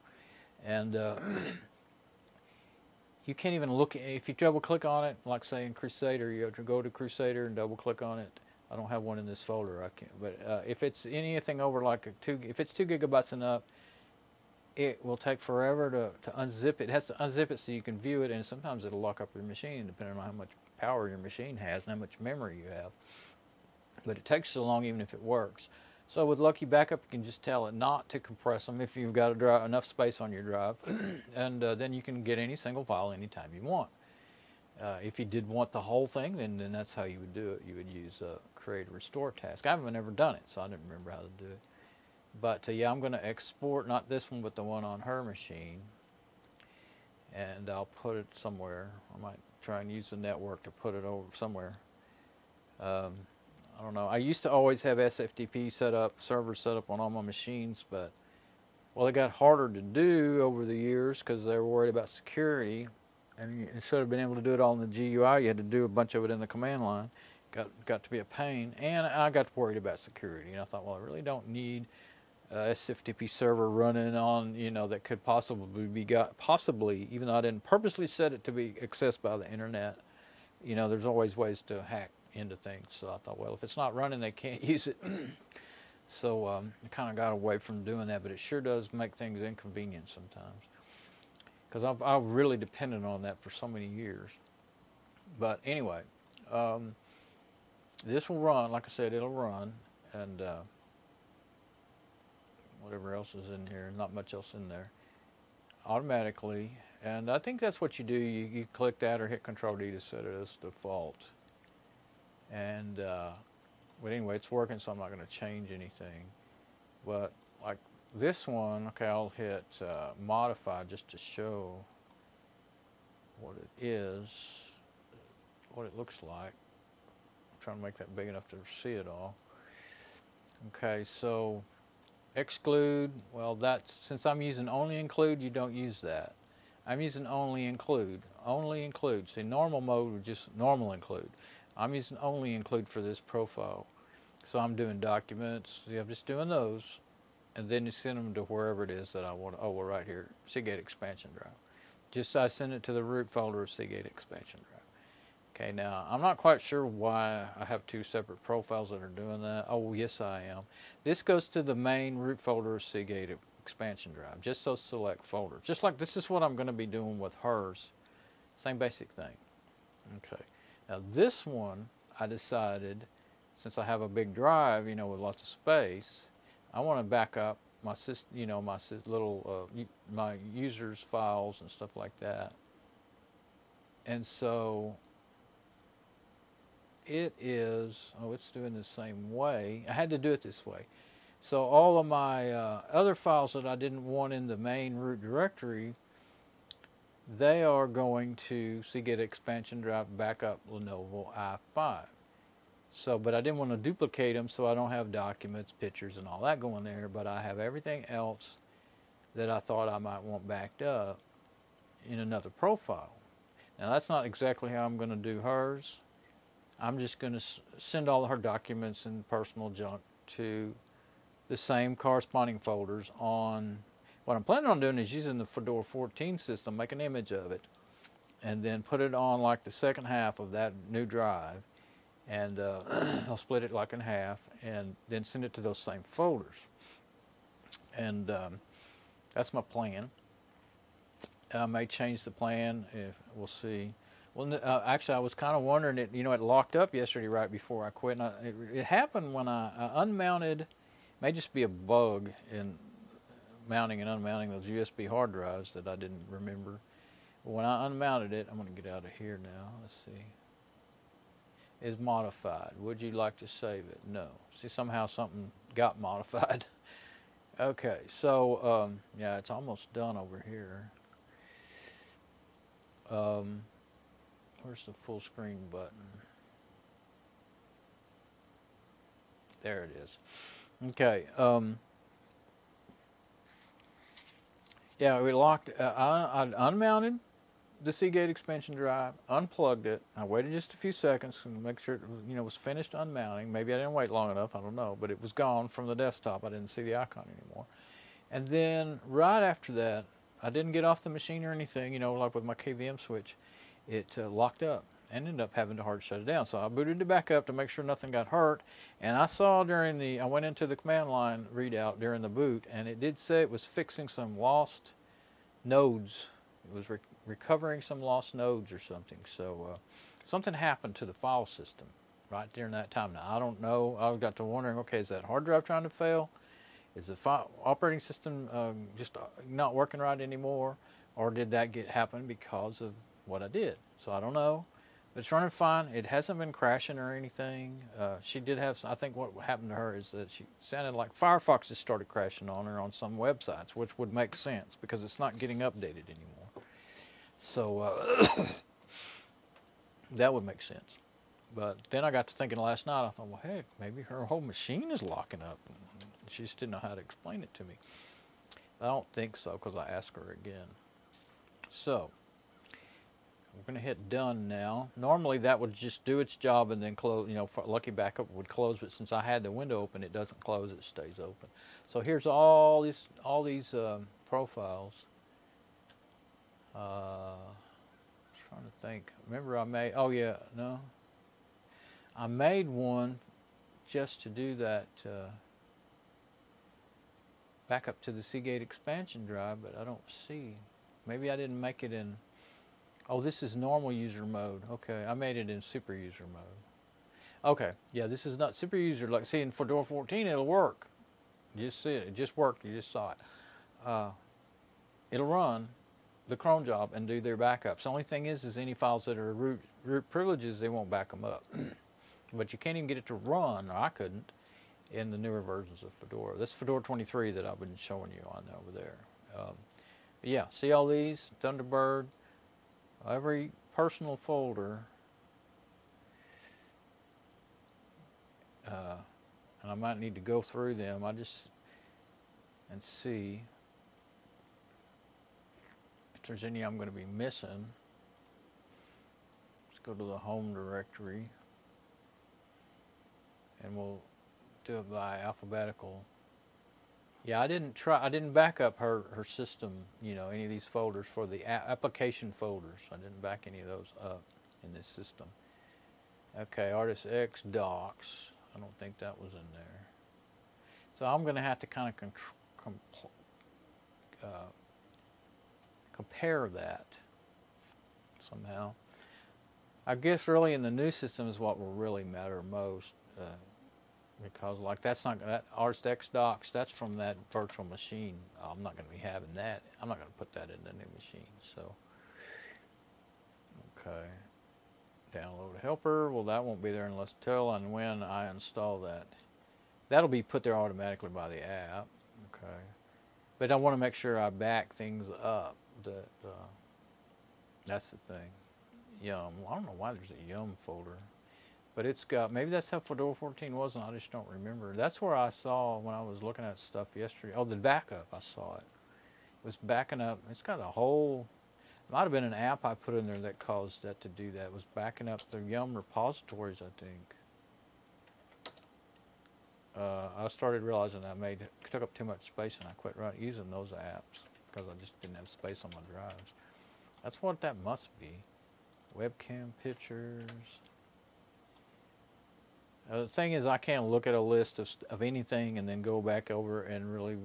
And you can't even look, if you double click on it, like say in Crusader, you have to go to Crusader and double click on it. I don't have one in this folder, I can't, but if it's anything over like if it's 2 gigabytes and up, it will take forever to unzip it. It has to unzip it so you can view it, and sometimes it'll lock up your machine depending on how much power your machine has and how much memory you have. But it takes so long even if it works. So with Lucky Backup, you can just tell it not to compress them if you've got enough space on your drive, and then you can get any single file anytime you want. If you did want the whole thing, then that's how you would do it. You would use create a restore task. I haven't ever done it, so I didn't remember how to do it. But yeah, I'm going to export, not this one, but the one on her machine. And I'll put it somewhere. I might try and use the network to put it over somewhere. I don't know. I used to always have SFTP servers set up on all my machines, but, well, it got harder to do over the years because they were worried about security. And instead of being able to do it all in the GUI, you had to do a bunch of it in the command line. Got to be a pain. And I got worried about security. And I thought, well, I really don't need a SFTP server running on, that could possibly, even though I didn't purposely set it to be accessed by the internet, there's always ways to hack into things. So I thought, well, if it's not running, they can't use it. So I kind of got away from doing that, but it sure does make things inconvenient sometimes. Because I've really depended on that for so many years. But anyway, this will run. Like I said, it'll run. And whatever else is in here, not much else in there, automatically. And I think that's what you do. You click that or hit Control-D to set it as default. And but anyway, it's working, so I'm not going to change anything. But like this one, okay, I'll hit modify just to show what it is, what it looks like. I'm trying to make that big enough to see it all. Okay, so exclude, well, that's, since I'm using only include, you don't use that. I'm using only include. Only include. See, normal mode would just normal include. I'm using only include for this profile. So I'm doing documents. See, I'm just doing those. And then you send them to wherever it is that I want. Oh, well, right here, Seagate expansion drive. Just I send it to the root folder of Seagate expansion drive. Okay, now I'm not quite sure why I have 2 separate profiles that are doing that. Oh, yes, I am. This goes to the main root folder of Seagate expansion drive. Just those select folders. Just like this is what I'm going to be doing with hers. Same basic thing. Okay. Now this one, I decided, since I have a big drive, with lots of space, I want to back up my my users' files and stuff like that. And so it is, it's doing the same way. I had to do it this way. So all of my other files that I didn't want in the main root directory, they are going to Seagate expansion drive backup Lenovo i5. So, but I didn't want to duplicate them, so I don't have documents, pictures, and all that going there, but I have everything else that I thought I might want backed up in another profile. Now, that's not exactly how I'm going to do hers. I'm just going to send all her documents and personal junk to the same corresponding folders on. What I'm planning on doing is using the Fedora 14 system, make an image of it, and then put it on like the second half of that new drive, and I'll split it like in half, and then send it to those same folders. And that's my plan. I may change the plan. If we'll see. Well, actually, I was kind of wondering it. You know, it locked up yesterday right before I quit. And it happened when I unmounted. May just be a bug in mounting and unmounting those USB hard drives that I didn't remember. But when I unmounted it, I'm going to get out of here now. Let's see. Is modified. Would you like to save it? No. See, somehow something got modified. Okay, so yeah, it's almost done over here. Where's the full screen button? There it is. Okay. Yeah, we locked. I unmounted the Seagate expansion drive, unplugged it. I waited just a few seconds to make sure it was, was finished unmounting. Maybe I didn't wait long enough. I don't know, but it was gone from the desktop. I didn't see the icon anymore. And then right after that, I didn't get off the machine or anything. Like with my KVM switch, it locked up. Ended up having to hard shut it down. So I booted it back up to make sure nothing got hurt. And I saw I went into the command line readout during the boot, and it did say it was fixing some lost nodes. It was recovering some lost nodes or something. So something happened to the file system right during that time. Now, I don't know. I got to wondering, okay, is that hard drive trying to fail? Is the operating system just not working right anymore? Or did that happen because of what I did? So I don't know. But it's running fine. It hasn't been crashing or anything. She did have, I think what happened to her is that she sounded like Firefox just started crashing on her on some websites, which would make sense because it's not getting updated anymore. So that would make sense. But then I got to thinking last night, I thought, well, heck, maybe her whole machine is locking up. She just didn't know how to explain it to me. I don't think so because I asked her again. So we're going to hit done now. Normally that would just do its job and then close, Lucky Backup would close, but since I had the window open, it doesn't close, it stays open. So here's all these profiles. I was trying to think. Remember I made one just to do that backup to the Seagate expansion drive, but I don't see. Maybe I didn't make it in. Oh, this is normal user mode. Okay, I made it in super user mode. Okay, yeah, this is not super user. Like, see, in Fedora 14, it'll work. You just see it. It just worked. You just saw it. It'll run the cron job and do their backups. The only thing is any files that are root privileges, they won't back them up. But you can't even get it to run, or I couldn't, in the newer versions of Fedora. This is Fedora 23 that I've been showing you on over there. Yeah, see all these? Thunderbird. Every personal folder, and I might need to go through them. And see if there's any I'm going to be missing. Let's go to the home directory, and we'll do it by alphabetical. Yeah, I didn't back up her system, any of these folders for the application folders. I didn't back any of those up in this system. Okay, Artist X docs. I don't think that was in there. So I'm going to have to kind of compare that somehow. I guess really in the new system is what will really matter most. Because like that Artist X docs, that's from that virtual machine. I'm not going to be having that. I'm not going to put that in the new machine. So, okay, download helper. Well, that won't be there until and when I install that. That'll be put there automatically by the app. Okay, but I want to make sure I back things up. That's the thing. Yum. I don't know why there's a Yum folder. But it's got, maybe that's how Fedora 14 was, and I just don't remember. That's where I saw when I was looking at stuff yesterday. Oh, the backup, I saw it. It was backing up. It's got a whole, it might have been an app I put in there that caused that to do that. It was backing up the Yum repositories, I think. I started realizing I took up too much space, and I quit using those apps because I just didn't have space on my drives. That's what that must be. Webcam pictures. The thing is, I can't look at a list of anything and then go back over and really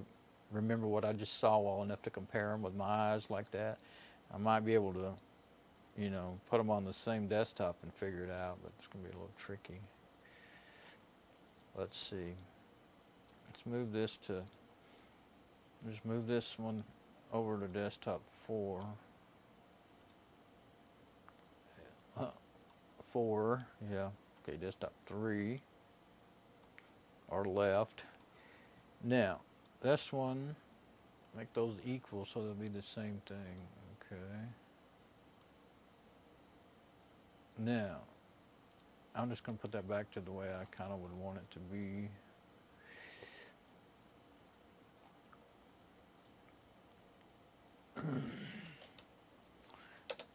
remember what I just saw well enough to compare them with my eyes like that. I might be able to, you know, put them on the same desktop and figure it out, but it's going to be a little tricky. Let's see. Let's move this to, just move this one over to desktop 4. 4, yeah. Okay, desktop 3, or left. Now, this one, make those equal so they'll be the same thing. Okay. Now, I'm just going to put that back to the way I kind of would want it to be.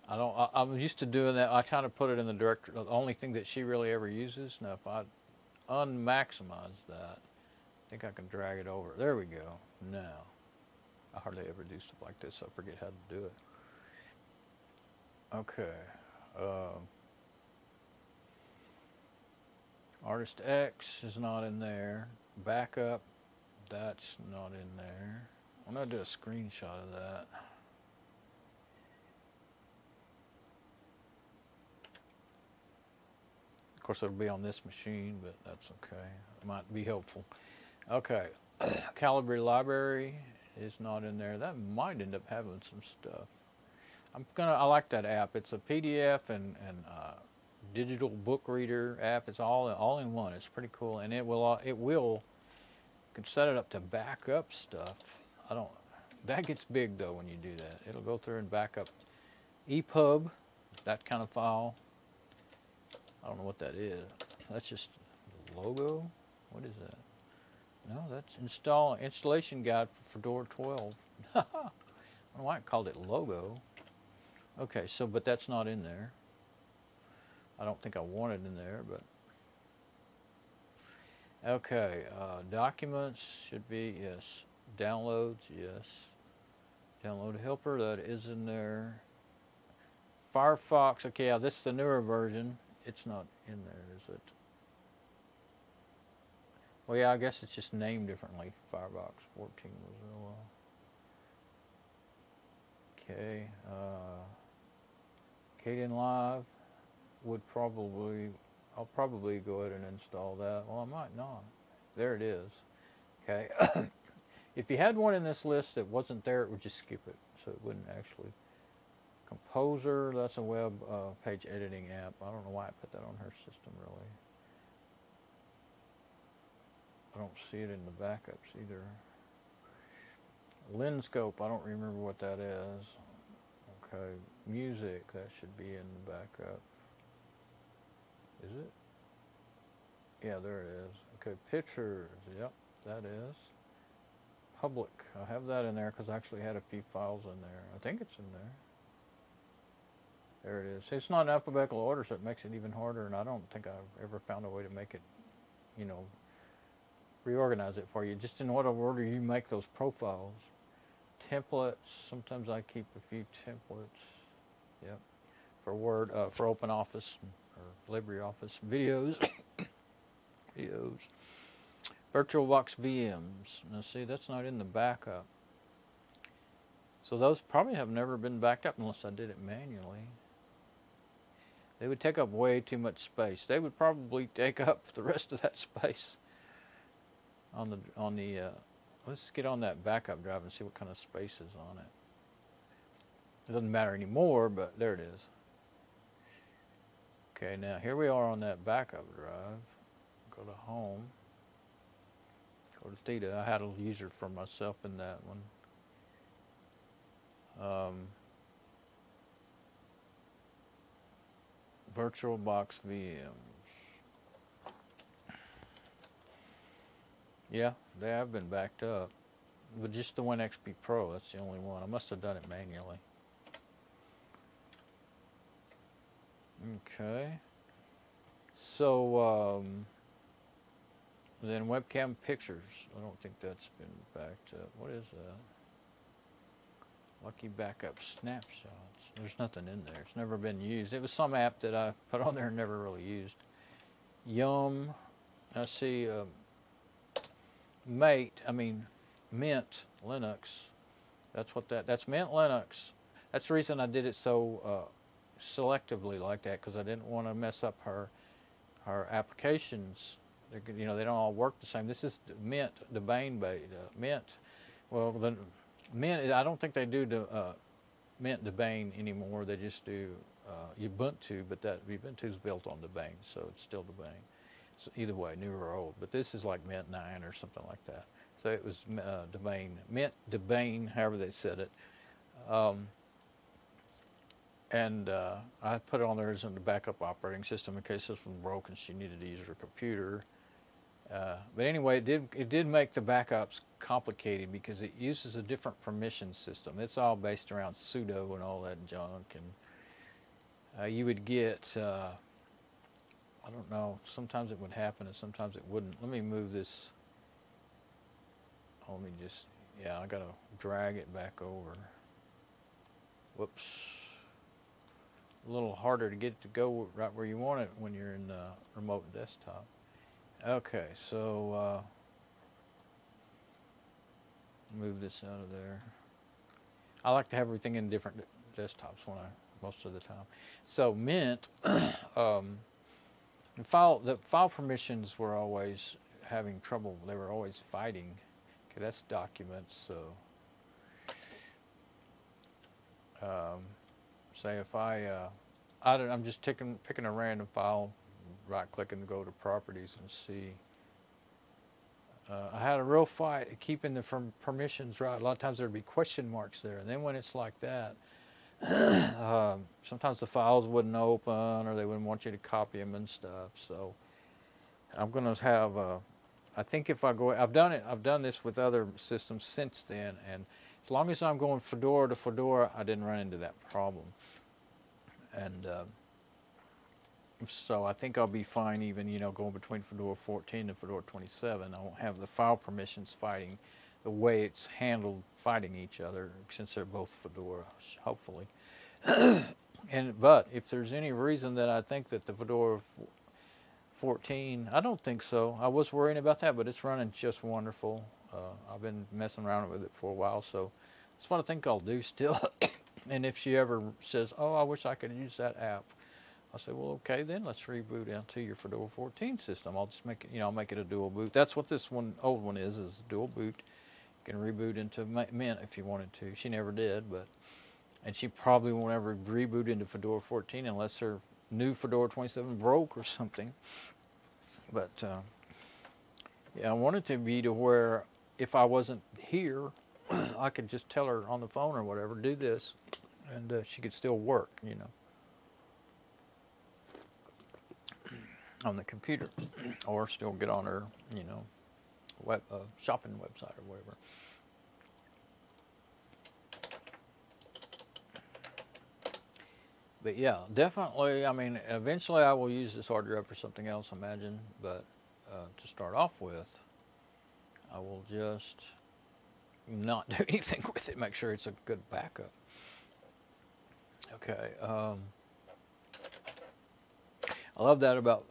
I'm used to doing that. I kind of put it in the directory, the only thing that she really ever uses. Now, if I unmaximize that, I think I can drag it over. There we go. Now, I hardly ever do stuff like this, so I forget how to do it. Okay. Artist X is not in there. Backup, that's not in there. I'm going to do a screenshot of that. Of course, it'll be on this machine, but that's okay. It might be helpful. Okay. Calibre Library is not in there. That might end up having some stuff. I like that app. It's a PDF and digital book reader app. It's all in one. It's pretty cool, and it will you can set it up to back up stuff. That gets big though when you do that. It'll go through and back up EPUB, that kind of file. I don't know what that is. That's just the logo. What is that? No, that's installation guide for Fedora 12. I don't know why I called it logo. Okay, so but that's not in there. I don't think I want it in there, but okay. Documents should be yes. Downloads, yes. Download helper, that is in there. Firefox, okay, yeah, this is the newer version. It's not in there, is it? Well, yeah, I guess it's just named differently. Firefox 14 Mozilla. Okay, Kdenlive would probably, I'll probably go ahead and install that. Well, I might not. There it is. Okay. If you had one in this list that wasn't there, it would just skip it, so it wouldn't actually. Composer, that's a web page editing app. I don't know why I put that on her system, really. I don't see it in the backups either. Lenscope, I don't remember what that is. Okay, music, that should be in the backup. Is it? Yeah, there it is. Okay, pictures, yep, that is. Public, I have that in there because I actually had a few files in there. I think it's in there. There it is. It's not in alphabetical order, so it makes it even harder, and I don't think I've ever found a way to make it, you know, reorganize it for you. Just in whatever order you make those profiles. Templates, sometimes I keep a few templates. Yep. For Word, for OpenOffice or LibreOffice. Videos. Videos. VirtualBox VMs. Now see, that's not in the backup. So those probably have never been backed up unless I did it manually. They would take up way too much space. They would probably take up the rest of that space on the let's get on that backup drive and see what kind of space is on it. It doesn't matter anymore, but there it is. Okay, now here we are on that backup drive. Go to home. Go to Theta. I had a user for myself in that one. VirtualBox VMs. Yeah, they have been backed up. But just the WinXP Pro, that's the only one. I must have done it manually. Okay. So, then webcam pictures. I don't think that's been backed up. What is that? Lucky backup snapshots. There's nothing in there. It's never been used. It was some app that I put on there and never really used. Yum. I see Mint Linux. That's what that's Mint Linux. That's the reason I did it so selectively like that, because I didn't want to mess up her applications. You know, they don't all work the same. This is Mint, Debian based. Mint, well, the Mint, I don't think they do Mint Debian anymore. They just do Ubuntu, but that Ubuntu is built on Debian, so it's still Debian. So either way, new or old. But this is like Mint 9 or something like that. So it was Debian, Mint Debian, however they said it. And I put it on there as a backup operating system in case this one broke and she needed to use her computer. But anyway, it did make the backups complicated because it uses a different permission system. It's all based around sudo and all that junk, and you would get, I don't know, sometimes it would happen and sometimes it wouldn't. Let me move this. Let me just, yeah, I gotta drag it back over. Whoops. A little harder to get it to go right where you want it when you're in remote desktop. Okay, so move this out of there. I like to have everything in different desktops most of the time. So Mint, the file permissions were always having trouble. They were always fighting. Okay, that's documents. So say if I'm just picking a random file, right click and go to properties and see. I had a real fight keeping the permissions right. A lot of times there'd be question marks there, and then when it's like that, sometimes the files wouldn't open or they wouldn't want you to copy them and stuff. So I'm going to have, I think if I go, I've done this with other systems since then, and as long as I'm going Fedora to Fedora, I didn't run into that problem. And so I think I'll be fine even, you know, going between Fedora 14 and Fedora 27. I won't have the file permissions fighting the way it's handled fighting each other, since they're both Fedora, hopefully. But if there's any reason that I think that the Fedora 14, I don't think so. I was worrying about that, but it's running just wonderful. I've been messing around with it for a while, so that's what I think I'll do still. And if she ever says, oh, I wish I could use that app, I'll say, well, okay, then let's reboot into your Fedora 14 system. I'll just make it, you know, I'll make it a dual boot. That's what this old one is a dual boot. You can reboot into Mint if you wanted to. She never did, and she probably won't ever reboot into Fedora 14 unless her new Fedora 27 broke or something. But yeah, I want it to be to where if I wasn't here, I could just tell her on the phone or whatever, do this, and she could still work, you know, on the computer, or still get on her, you know, web shopping website or whatever. But yeah, definitely, I mean, eventually I will use this hard drive for something else, I imagine, but to start off with, I will just not do anything with it, make sure it's a good backup. Okay, I love that about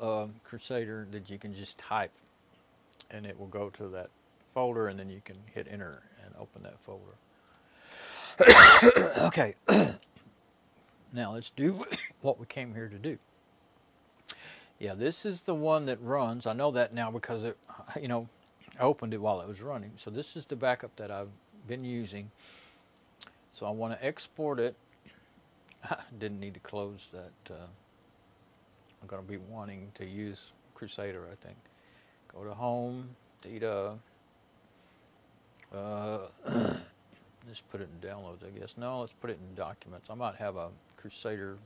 Crusader, that you can just type and it will go to that folder, and then you can hit enter and open that folder. Okay, now let's do what we came here to do. Yeah, this is the one that runs. I know that now because it, you know, I opened it while it was running. So this is the backup that I've been using. So I want to export it. Didn't need to close that. I'm going to be wanting to use Crusader, I think. Go to Home, Data. Just put it in Downloads, I guess. No, let's put it in Documents. I might have a Crusader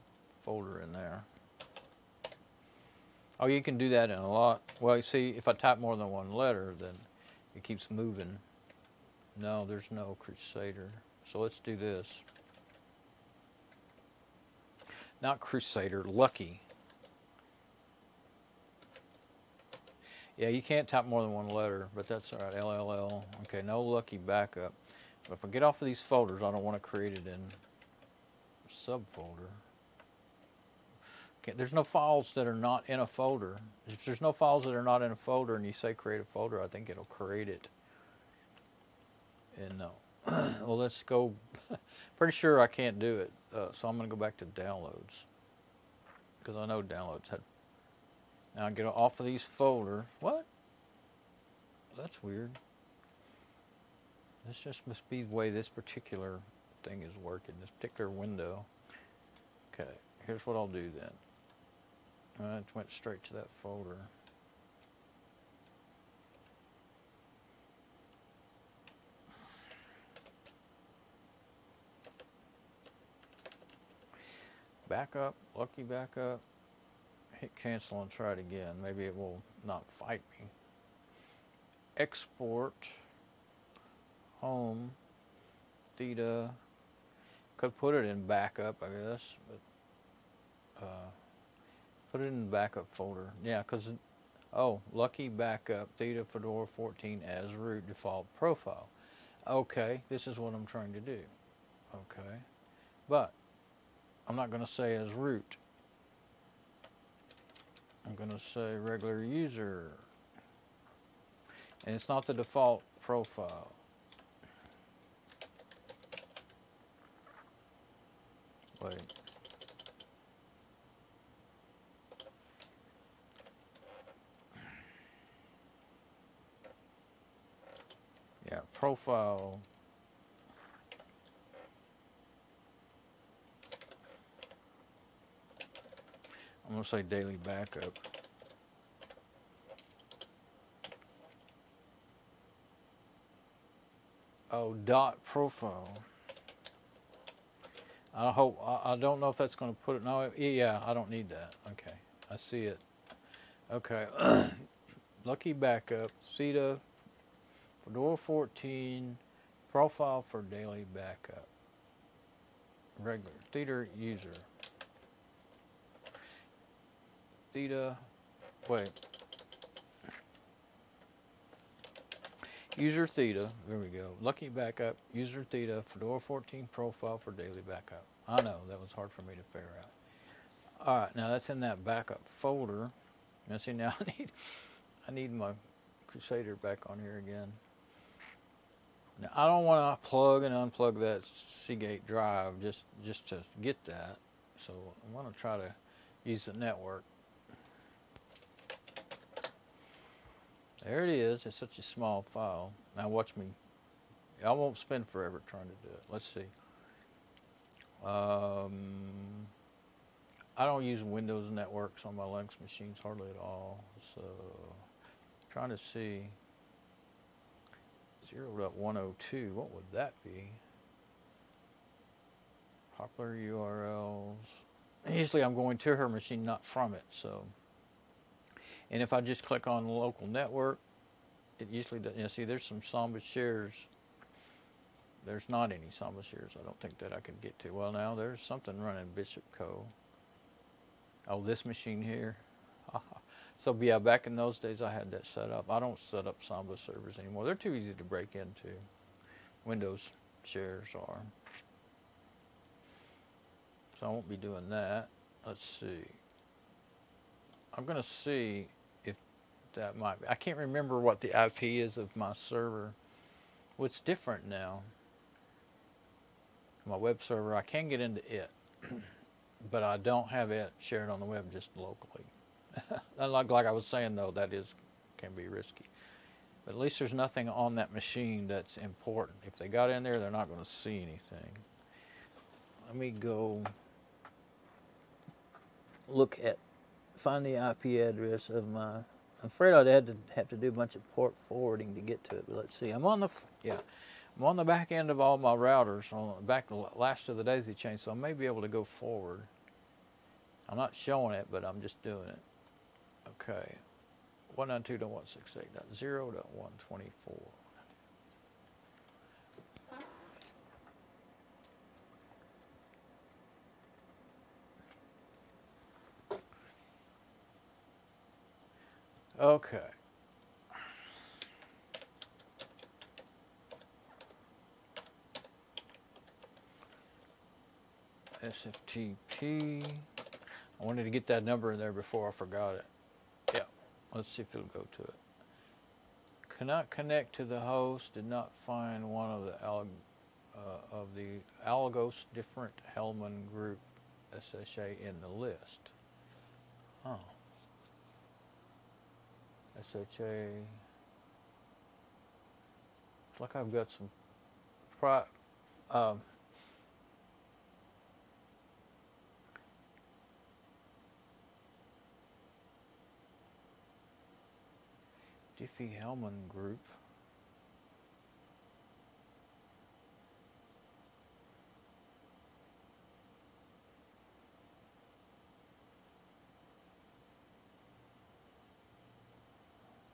folder in there. Oh, you can do that in a lot. Well, you see, if I type more than one letter, then it keeps moving. No, there's no Crusader. So let's do this. Not Crusader, Lucky. Yeah, you can't type more than one letter, but that's all right. LLL. Okay, no Lucky backup. But if I get off of these folders, I don't want to create it in subfolder. Okay, there's no files that are not in a folder. If there's no files that are not in a folder and you say create a folder, I think it'll create it. And no. Well, let's go. Pretty sure I can't do it, so I'm going to go back to downloads because I know downloads had. Now I get off of these folders. What? That's weird. This just must be the way this particular thing is working, this particular window. Okay, here's what I'll do then. It went straight to that folder. Backup, lucky backup. Hit cancel and try it again. Maybe it will not fight me. Export, home, theta. Could put it in backup, I guess, but put it in the backup folder. Yeah, because, oh, lucky backup, theta Fedora 14 as root default profile. Okay, this is what I'm trying to do. Okay, but I'm not going to say as root. I'm going to say regular user. And it's not the default profile. Wait. Yeah, profile. I'm going to say daily backup. Oh, dot profile. I don't know if that's going to put it. No, yeah, I don't need that. Okay, I see it. Okay, lucky backup, theta, Fedora 14, profile for daily backup. Regular, theta user. Theta, wait. User theta, there we go. Lucky backup, user theta, Fedora 14 profile for daily backup. I know, that was hard for me to figure out. All right, now that's in that backup folder. Now see, now I need my Crusader back on here again. Now I don't want to plug and unplug that Seagate drive just to get that. So I'm going to try to use the network. There it is. It's such a small file. Now watch me. I won't spend forever trying to do it. Let's see. I don't use Windows networks on my Linux machines hardly at all. So trying to see 0.102. What would that be? Popular URLs. Usually I'm going to her machine, not from it. So. And if I just click on the local network, it usually does. You know, see, there's some Samba shares. There's not any Samba shares, I don't think, that I could get to. Well, now there's something running Bishop Co. Oh, this machine here. So, yeah, back in those days, I had that set up. I don't set up Samba servers anymore. They're too easy to break into. Windows shares are. So I won't be doing that. Let's see. I'm going to see if that might be. I can't remember what the IP is of my server. Well, it's different now. My web server, I can get into it, but I don't have it shared on the web, just locally. like I was saying, though, that can be risky. But at least there's nothing on that machine that's important. If they got in there, they're not going to see anything. Let me go look at, find the IP address of my, I'm afraid I'd have to do a bunch of port forwarding to get to it, but let's see. I'm on the back end of all my routers, on the back last of the daisy chain, so I may be able to go forward. I'm not showing it, but I'm just doing it. Okay, 192.168.0.124. Okay. SFTP. I wanted to get that number in there before I forgot it. Yeah, let's see if it'll go to it. Cannot connect to the host, did not find one of the of the Algos different Hellman group SHA in the list. Oh. SHA. It's like I've got some Diffie-Hellman group.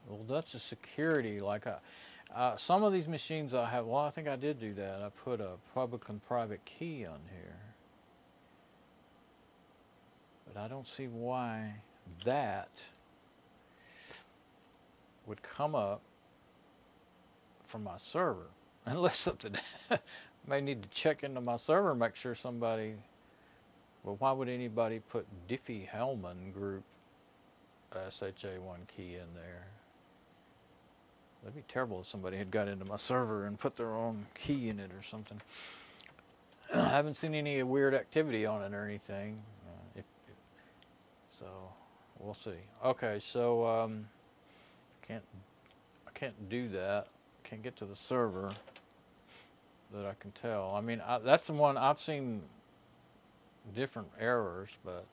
Well, that's a security. Like some of these machines I have. Well, I think I did do that. I put a public and private key on here, but I don't see why that would come up from my server, unless something. May need to check into my server and make sure somebody. Well, why would anybody put Diffie-Hellman group SHA1 key in there? That'd be terrible if somebody had got into my server and put their own key in it or something. I haven't seen any weird activity on it or anything. So we'll see. Okay, so I can't do that. Can't get to the server that I can tell. I mean, that's the one I've seen different errors, but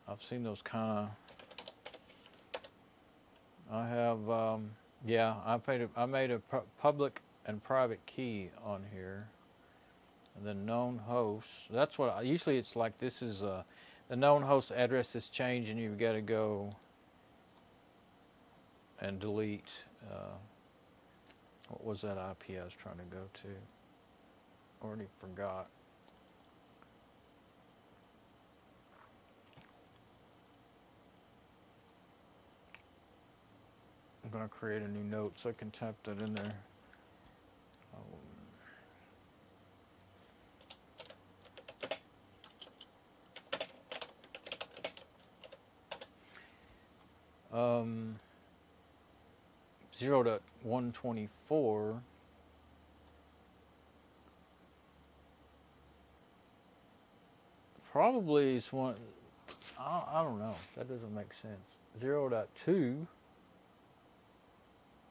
I've seen those kind of. I have, yeah, I made a public and private key on here, and then known host. That's what usually it's like. This is the known host address is changed, and you've got to go and delete. What was that IP I was trying to go to? Already forgot. I'm going to create a new note so I can type that in there. Um, 0.124 probably is one. I don't know. That doesn't make sense. 0.2.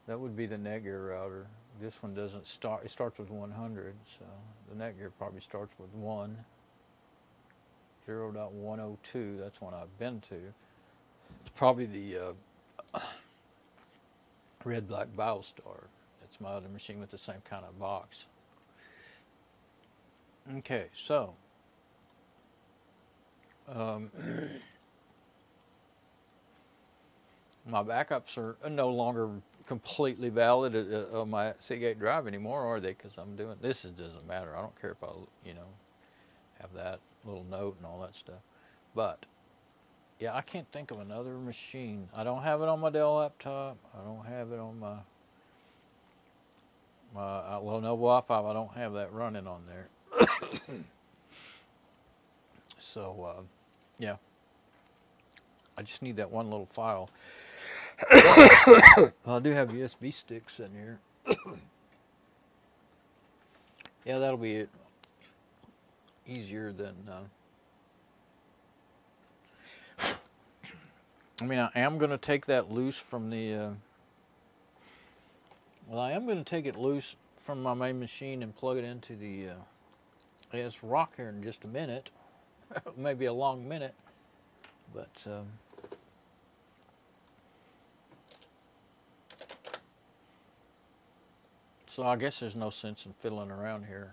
That would be the Netgear router. This one doesn't start. It starts with 100, so the Netgear probably starts with 1. 0.102. That's one I've been to. It's probably the Red Black Biostar. That's my other machine with the same kind of box. Okay, so my backups are no longer completely valid on my Seagate drive anymore, are they? Because I'm doing this. Doesn't matter. I don't care if I, have that little note and all that stuff. But yeah, I can't think of another machine. I don't have it on my Dell laptop. I don't have it on my Lenovo i5. I don't have that running on there. So yeah, I just need that one little file. I do have USB sticks in here. Yeah, that'll be it. Easier than. I mean, I am going to take that loose from the. Well, I am going to take it loose from my main machine and plug it into the AS Rock here in just a minute. Maybe a long minute, but. So I guess there's no sense in fiddling around here.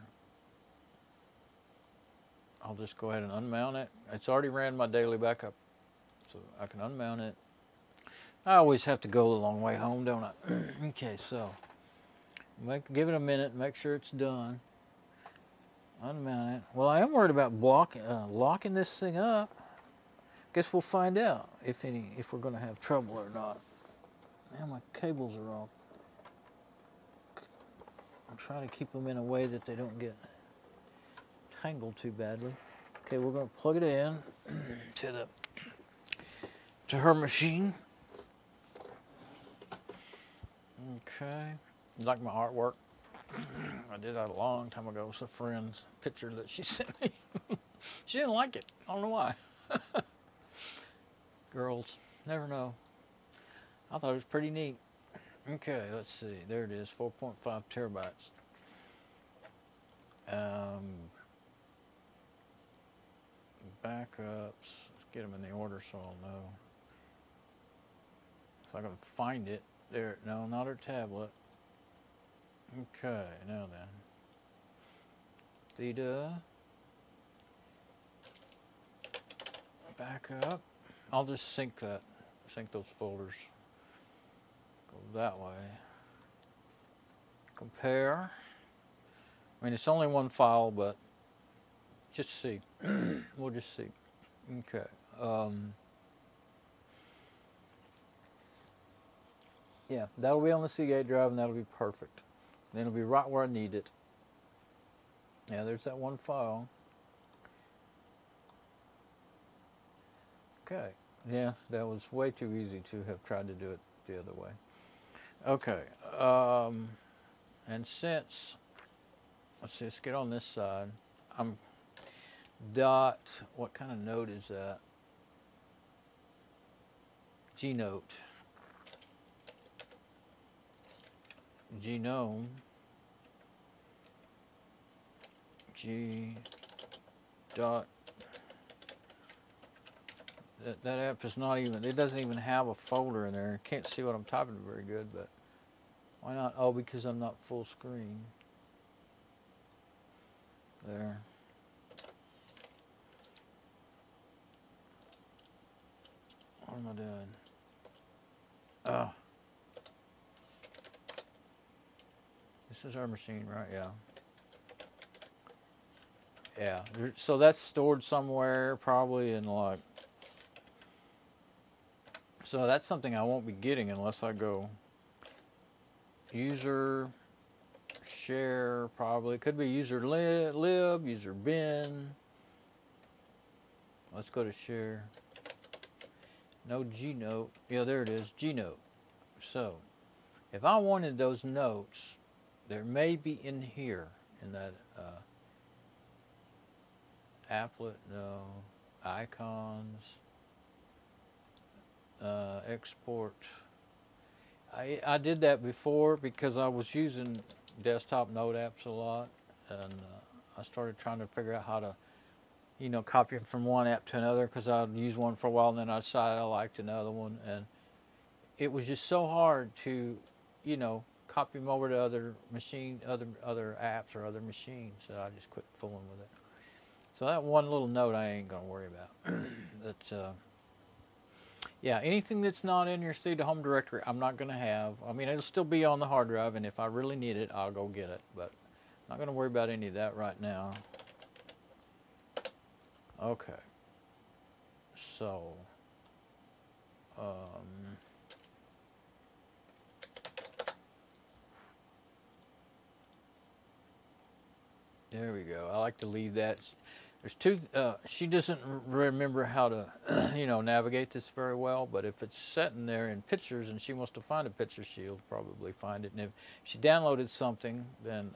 I'll just go ahead and unmount it. It's already ran my daily backup, so I can unmount it. I always have to go the long way home, don't I? Okay, so give it a minute, make sure it's done. Unmount it. Well, I am worried about locking this thing up. Guess we'll find out if we're going to have trouble or not. Man, my cables are off. I'm trying to keep them in a way that they don't get tangled too badly. Okay, we're going to plug it in to her machine. Okay, you like my artwork? I did that a long time ago. It was a friend's picture that she sent me. She didn't like it. I don't know why. Girls, never know. I thought it was pretty neat. Okay, let's see. There it is, 4.5 terabytes. Backups. Let's get them in the order so I'll know. If I can find it. There. No, not her tablet. Okay, now then. Theta. Backup. I'll just sync those folders. Go that way. Compare. I mean, it's only one file, but just see. We'll just see. Okay. Yeah, that'll be on the Seagate drive, and that'll be perfect. And it'll be right where I need it. Yeah, there's that one file. Okay. Yeah, that was way too easy to have tried to do it the other way. Okay. And since, let's see, let's get on this side. I'm dot, what kind of node is that? G note. Genome. G dot. That app is not even, it doesn't even have a folder in there. I can't see what I'm typing very good, but why not? Oh, because I'm not full screen. There. What am I doing? Oh. This is our machine, right? Yeah. Yeah. So that's stored somewhere, probably in like. So that's something I won't be getting unless I go user share, probably. Could be user lib, user bin. Let's go to share. No G note. Yeah, there it is, G note. So if I wanted those notes, there may be in here, in that applet, no, icons, export. I did that before because I was using desktop node apps a lot, and I started trying to figure out how to, you know, copy it from one app to another, because I'd use one for a while and then I decided I liked another one, and it was just so hard to, you know, copy them over to other apps or other machines that I just quit fooling with it. So that one little note I ain't gonna worry about. That's yeah, anything that's not in your Theta home directory, I'm not gonna have. I mean, it'll still be on the hard drive, and if I really need it, I'll go get it. But I'm not gonna worry about any of that right now. Okay. So, there we go. I like to leave that. There's two, she doesn't remember how to, you know, navigate this very well, but if it's sitting there in pictures and she wants to find a picture, she'll probably find it. And if she downloaded something, then,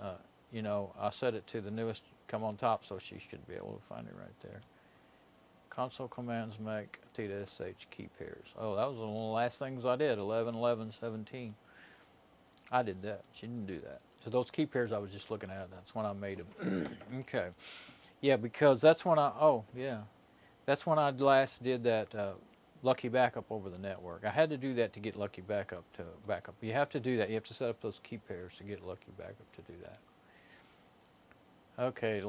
you know, I set it to the newest come on top, so she should be able to find it right there. Console commands make Theta SH key pairs. Oh, that was one of the last things I did, 11, 11, 17. I did that. She didn't do that. So those key pairs I was just looking at, that's when I made them. Okay. Yeah, because that's when that's when I last did that Lucky Backup over the network. I had to do that to get Lucky Backup to backup. You have to do that. You have to set up those key pairs to get Lucky Backup to do that. Okay,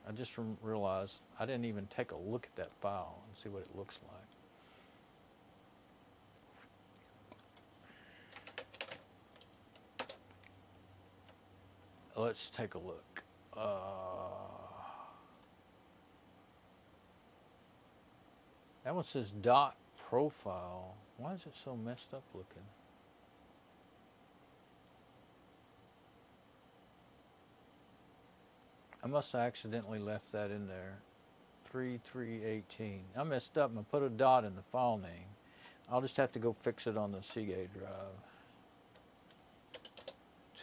I just realized I didn't even take a look at that file and see what it looks like. Let's take a look. That one says dot profile. Why is it so messed up looking? I must have accidentally left that in there. 3318. I messed up and I put a dot in the file name. I'll just have to go fix it on the Seagate drive.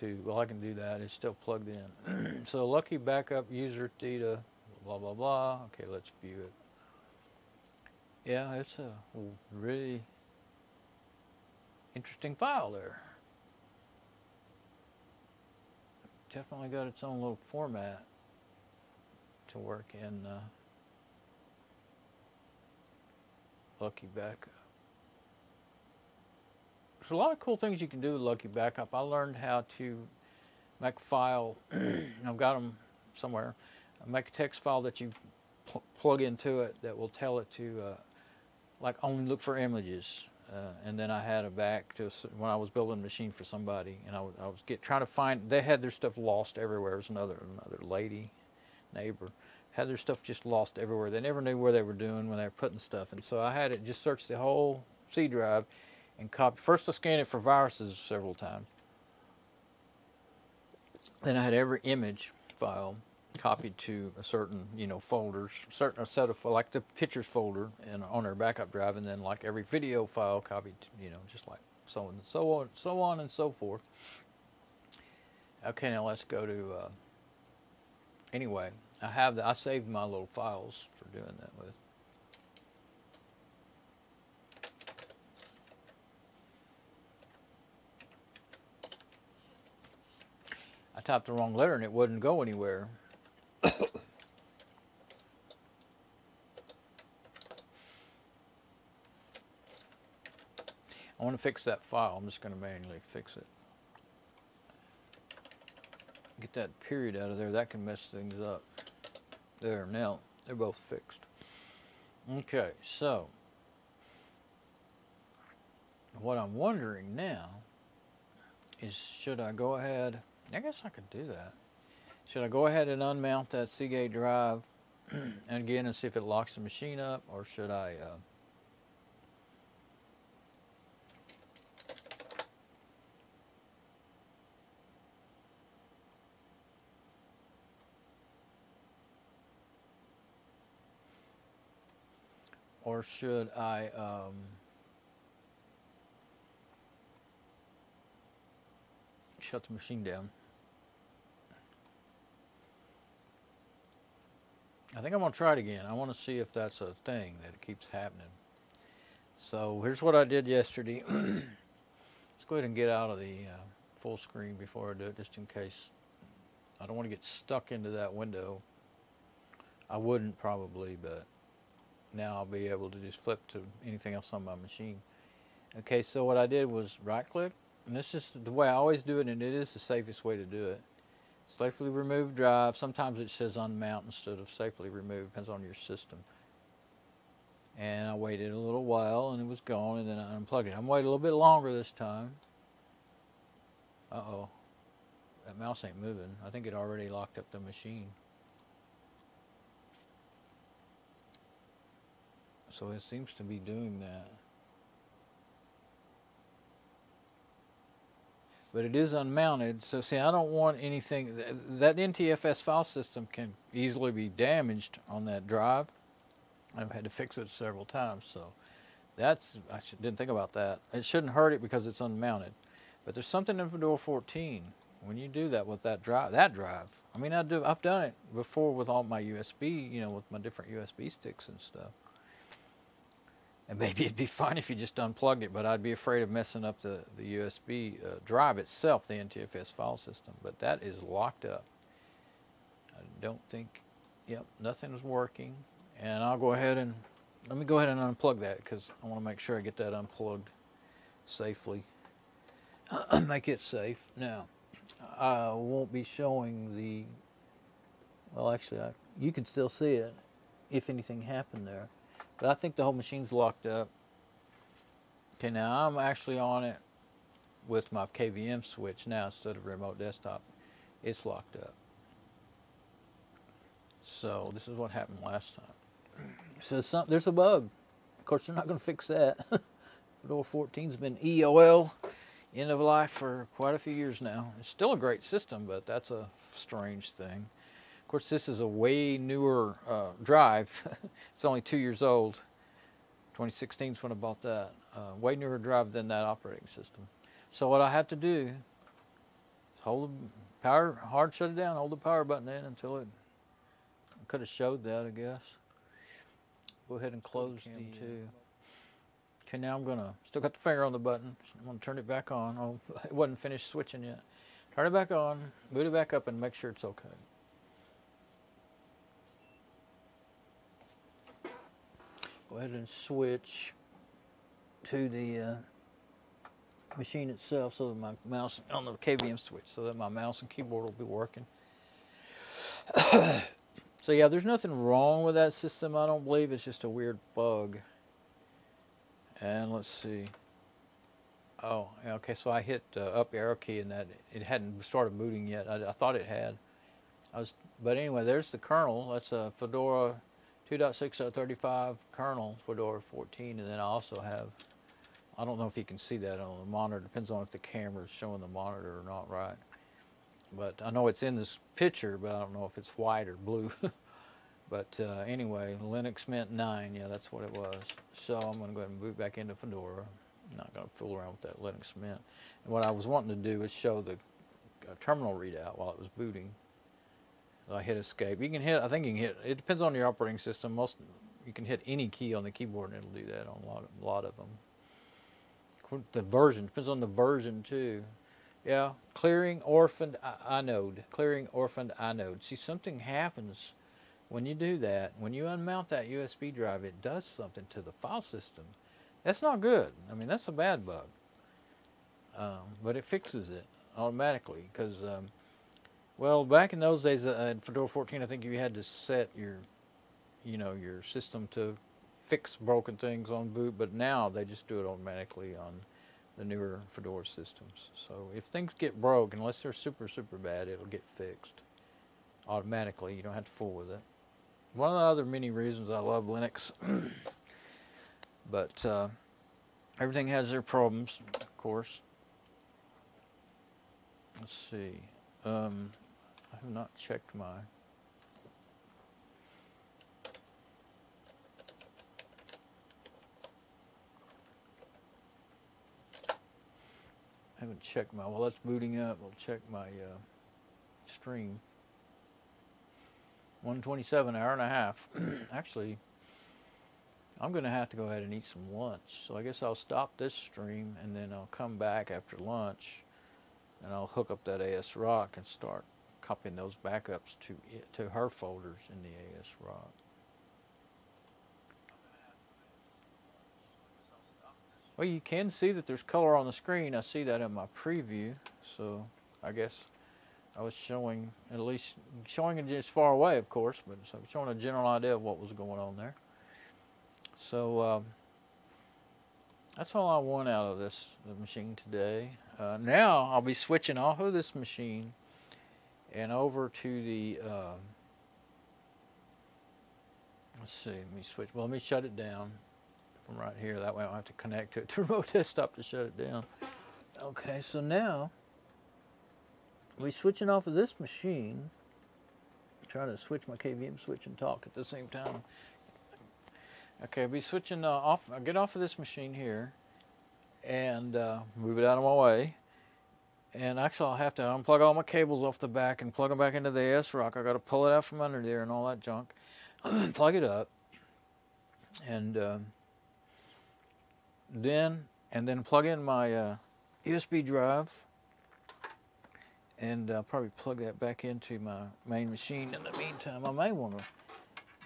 to, well, I can do that. It's still plugged in. So lucky backup user data, blah, blah, blah. Okay, let's view it. Yeah, it's a really interesting file there. Definitely got its own little format to work in Lucky Backup. There's a lot of cool things you can do with Lucky Backup. I learned how to make a file. I've got them somewhere. Make a text file that you plug into it that will tell it to like only look for images. And then I had a back to when I was building a machine for somebody, and I was trying to find. They had their stuff lost everywhere. It was another lady, neighbor, had their stuff just lost everywhere. They never knew where they were doing when they were putting stuff, and so I had it just search the whole C drive and copy. First, I scanned it for viruses several times. Then I had every image file copied to a certain, folders, a set of, like the pictures folder and on our backup drive, and then like every video file copied, just like so on and so on and so forth. Okay, now let's go to, anyway, I saved my little files for doing that with. I typed the wrong letter and it wouldn't go anywhere. I want to fix that file. I'm just going to manually fix it. Get that period out of there. That can mess things up. There, now they're both fixed. Okay, so what I'm wondering now is, should I go ahead? I guess I could do that. Should I go ahead and unmount that Seagate drive and again and see if it locks the machine up, or should I shut the machine down? I think I'm going to try it again. I want to see if that's a thing that it keeps happening. So here's what I did yesterday. Let's go ahead and get out of the full screen before I do it, just in case. I don't want to get stuck into that window. I wouldn't probably, but now I'll be able to just flip to anything else on my machine. Okay, so what I did was right-click, and this is the way I always do it, and it is the safest way to do it. Safely remove drive. Sometimes it says unmount instead of safely remove. Depends on your system. And I waited a little while, and it was gone, and then I unplugged it. I'm waiting a little bit longer this time. Uh-oh. That mouse ain't moving. I think it already locked up the machine. So it seems to be doing that. But it is unmounted, so see, I don't want anything. That NTFS file system can easily be damaged on that drive. I've had to fix it several times, so that's, didn't think about that. It shouldn't hurt it because it's unmounted. But there's something in Fedora 14 when you do that with that drive. I mean, I've done it before with all my USB, with my different USB sticks and stuff. And maybe it'd be fine if you just unplugged it, but I'd be afraid of messing up the USB drive itself, the NTFS file system. But that is locked up. I don't think, yep, nothing is working. And I'll go ahead and, let me go ahead and unplug that because I want to make sure I get that unplugged safely. Make it safe. Now, I won't be showing the, well actually, you can still see it if anything happened there. But I think the whole machine's locked up. Okay, now I'm actually on it with my KVM switch now instead of remote desktop. It's locked up. So this is what happened last time. So there's a bug. Of course, they're not going to fix that. Fedora 14's been EOL, end of life, for quite a few years now. It's still a great system, but that's a strange thing. Of course, this is a way newer drive. It's only 2 years old. 2016 is when I bought that. Way newer drive than that operating system. So what I have to do, hold the power, hard shut it down, hold the power button in until it, could have showed that, I guess. Go ahead and close the two. Okay, now I'm gonna, still got the finger on the button. I'm gonna turn it back on. Oh, it wasn't finished switching yet. Turn it back on, boot it back up, and make sure it's okay. Go ahead and switch to the machine itself so that my mouse, on the KVM switch, so that my mouse and keyboard will be working. So yeah, there's nothing wrong with that system, I don't believe. It's just a weird bug. And let's see. Oh, okay, so I hit up arrow key and that it hadn't started booting yet. I thought it had. But anyway, there's the kernel. That's a Fedora 2.6.35 kernel, Fedora 14, and then I also have, I don't know if you can see that on the monitor. Depends on if the camera is showing the monitor or not, right? But I know it's in this picture, but I don't know if it's white or blue. But anyway, Linux Mint 9, yeah, that's what it was. So I'm going to go ahead and boot back into Fedora. I'm not going to fool around with that Linux Mint. And what I was wanting to do is show the terminal readout while it was booting. So I hit escape. You can hit, I think you can hit, it depends on your operating system. Most, you can hit any key on the keyboard and it'll do that on a lot of them. The version, depends on the version too. Yeah, clearing orphaned inode. Clearing orphaned inode. See, something happens when you do that. When you unmount that USB drive, it does something to the file system. That's not good. I mean, that's a bad bug. But it fixes it automatically because, well, back in those days in Fedora 14, I think you had to set your, your system to fix broken things on boot. But now they just do it automatically on the newer Fedora systems. So if things get broke, unless they're super, super bad, it'll get fixed automatically. You don't have to fool with it. One of the other many reasons I love Linux, but everything has their problems, of course. Let's see. I have not checked my... I haven't checked my, while that's booting up, we'll check my stream. 127, hour and a half. Actually, I'm going to have to go ahead and eat some lunch. So I guess I'll stop this stream and then I'll come back after lunch and I'll hook up that AS Rock and start copying those backups to her folders in the AS Rock. Well, you can see that there's color on the screen. I see that in my preview. So I guess I was showing, at least showing it just far away, of course, but so showing a general idea of what was going on there. So that's all I want out of this machine today. Now I'll be switching off of this machine and over to the, let's see, let me switch, well, let me shut it down from right here. That way I don't have to connect to it to remote desktop to shut it down. Okay, so now we're switching off of this machine. I'm trying to switch my KVM switch and talk at the same time. Okay, I'll be switching off. I'll get off of this machine here and move it out of my way. And actually, I'll have to unplug all my cables off the back and plug them back into the AS Rock. I got to pull it out from under there and all that junk. Plug it up, and then plug in my USB drive. And I'll probably plug that back into my main machine. In the meantime, I may want to,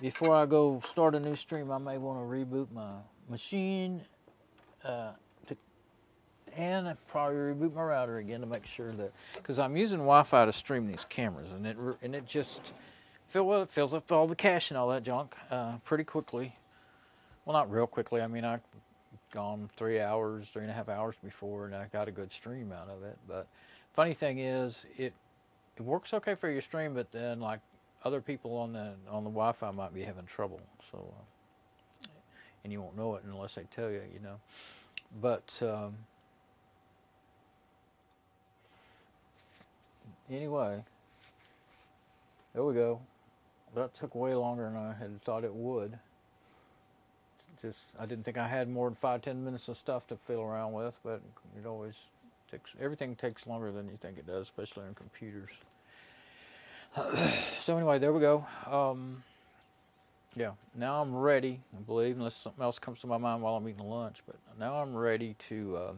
before I go start a new stream, I may want to reboot my machine, and I'd probably reboot my router again to make sure that, because I'm using Wi-Fi to stream these cameras, and it just fills up all the cache and all that junk pretty quickly. Well, not real quickly. I mean, I've gone 3.5 hours before, and I got a good stream out of it, but. Funny thing is, it works okay for your stream, but then like other people on the Wi-Fi might be having trouble. So, and you won't know it unless they tell you, But anyway, there we go. That took way longer than I had thought it would. I didn't think I had more than 5-10 minutes of stuff to fiddle around with, but it always Everything takes longer than you think it does, especially on computers. So anyway, there we go. Yeah, now I'm ready, I believe, unless something else comes to my mind while I'm eating lunch, but now I'm ready to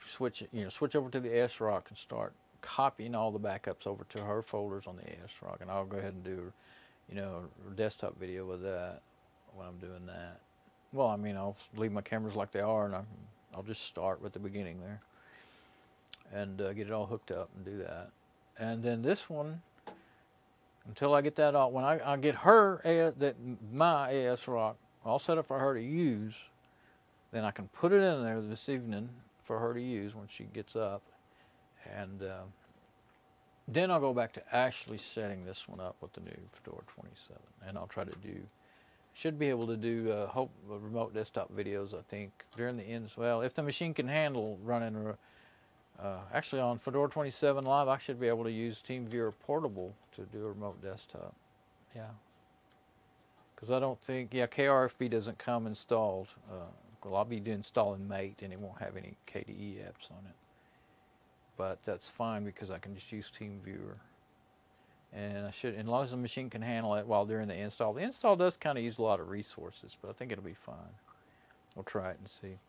switch over to the S-Rock and start copying all the backups over to her folders on the S-Rock, and I'll go ahead and do, a desktop video with that when I'm doing that. Well, I mean, I'll leave my cameras like they are, and I'll just start with the beginning there and get it all hooked up and do that. And then this one, until I get that all, when I get her, my AS-Rock all set up for her to use, then I can put it in there this evening for her to use when she gets up. And then I'll go back to actually setting this one up with the new Fedora 27. And I'll try to should be able to do remote desktop videos, I think, during the ends. Well, if the machine can handle running, actually on Fedora 27 Live, I should be able to use TeamViewer Portable to do a remote desktop. Yeah. Because I don't think, KRFB doesn't come installed. Well, I'll be installing Mate, and it won't have any KDE apps on it. But that's fine because I can just use TeamViewer. And I should, as long as the machine can handle it while during the install. The install does kind of use a lot of resources, but I think it'll be fine. We'll try it and see.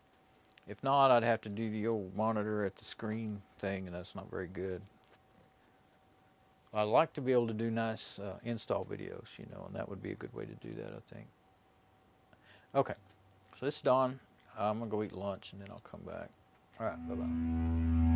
If not, I'd have to do the old monitor at the screen thing, and that's not very good. I'd like to be able to do nice install videos, and that would be a good way to do that, I think. Okay, so it's done. I'm going to go eat lunch, and then I'll come back. All right, bye-bye.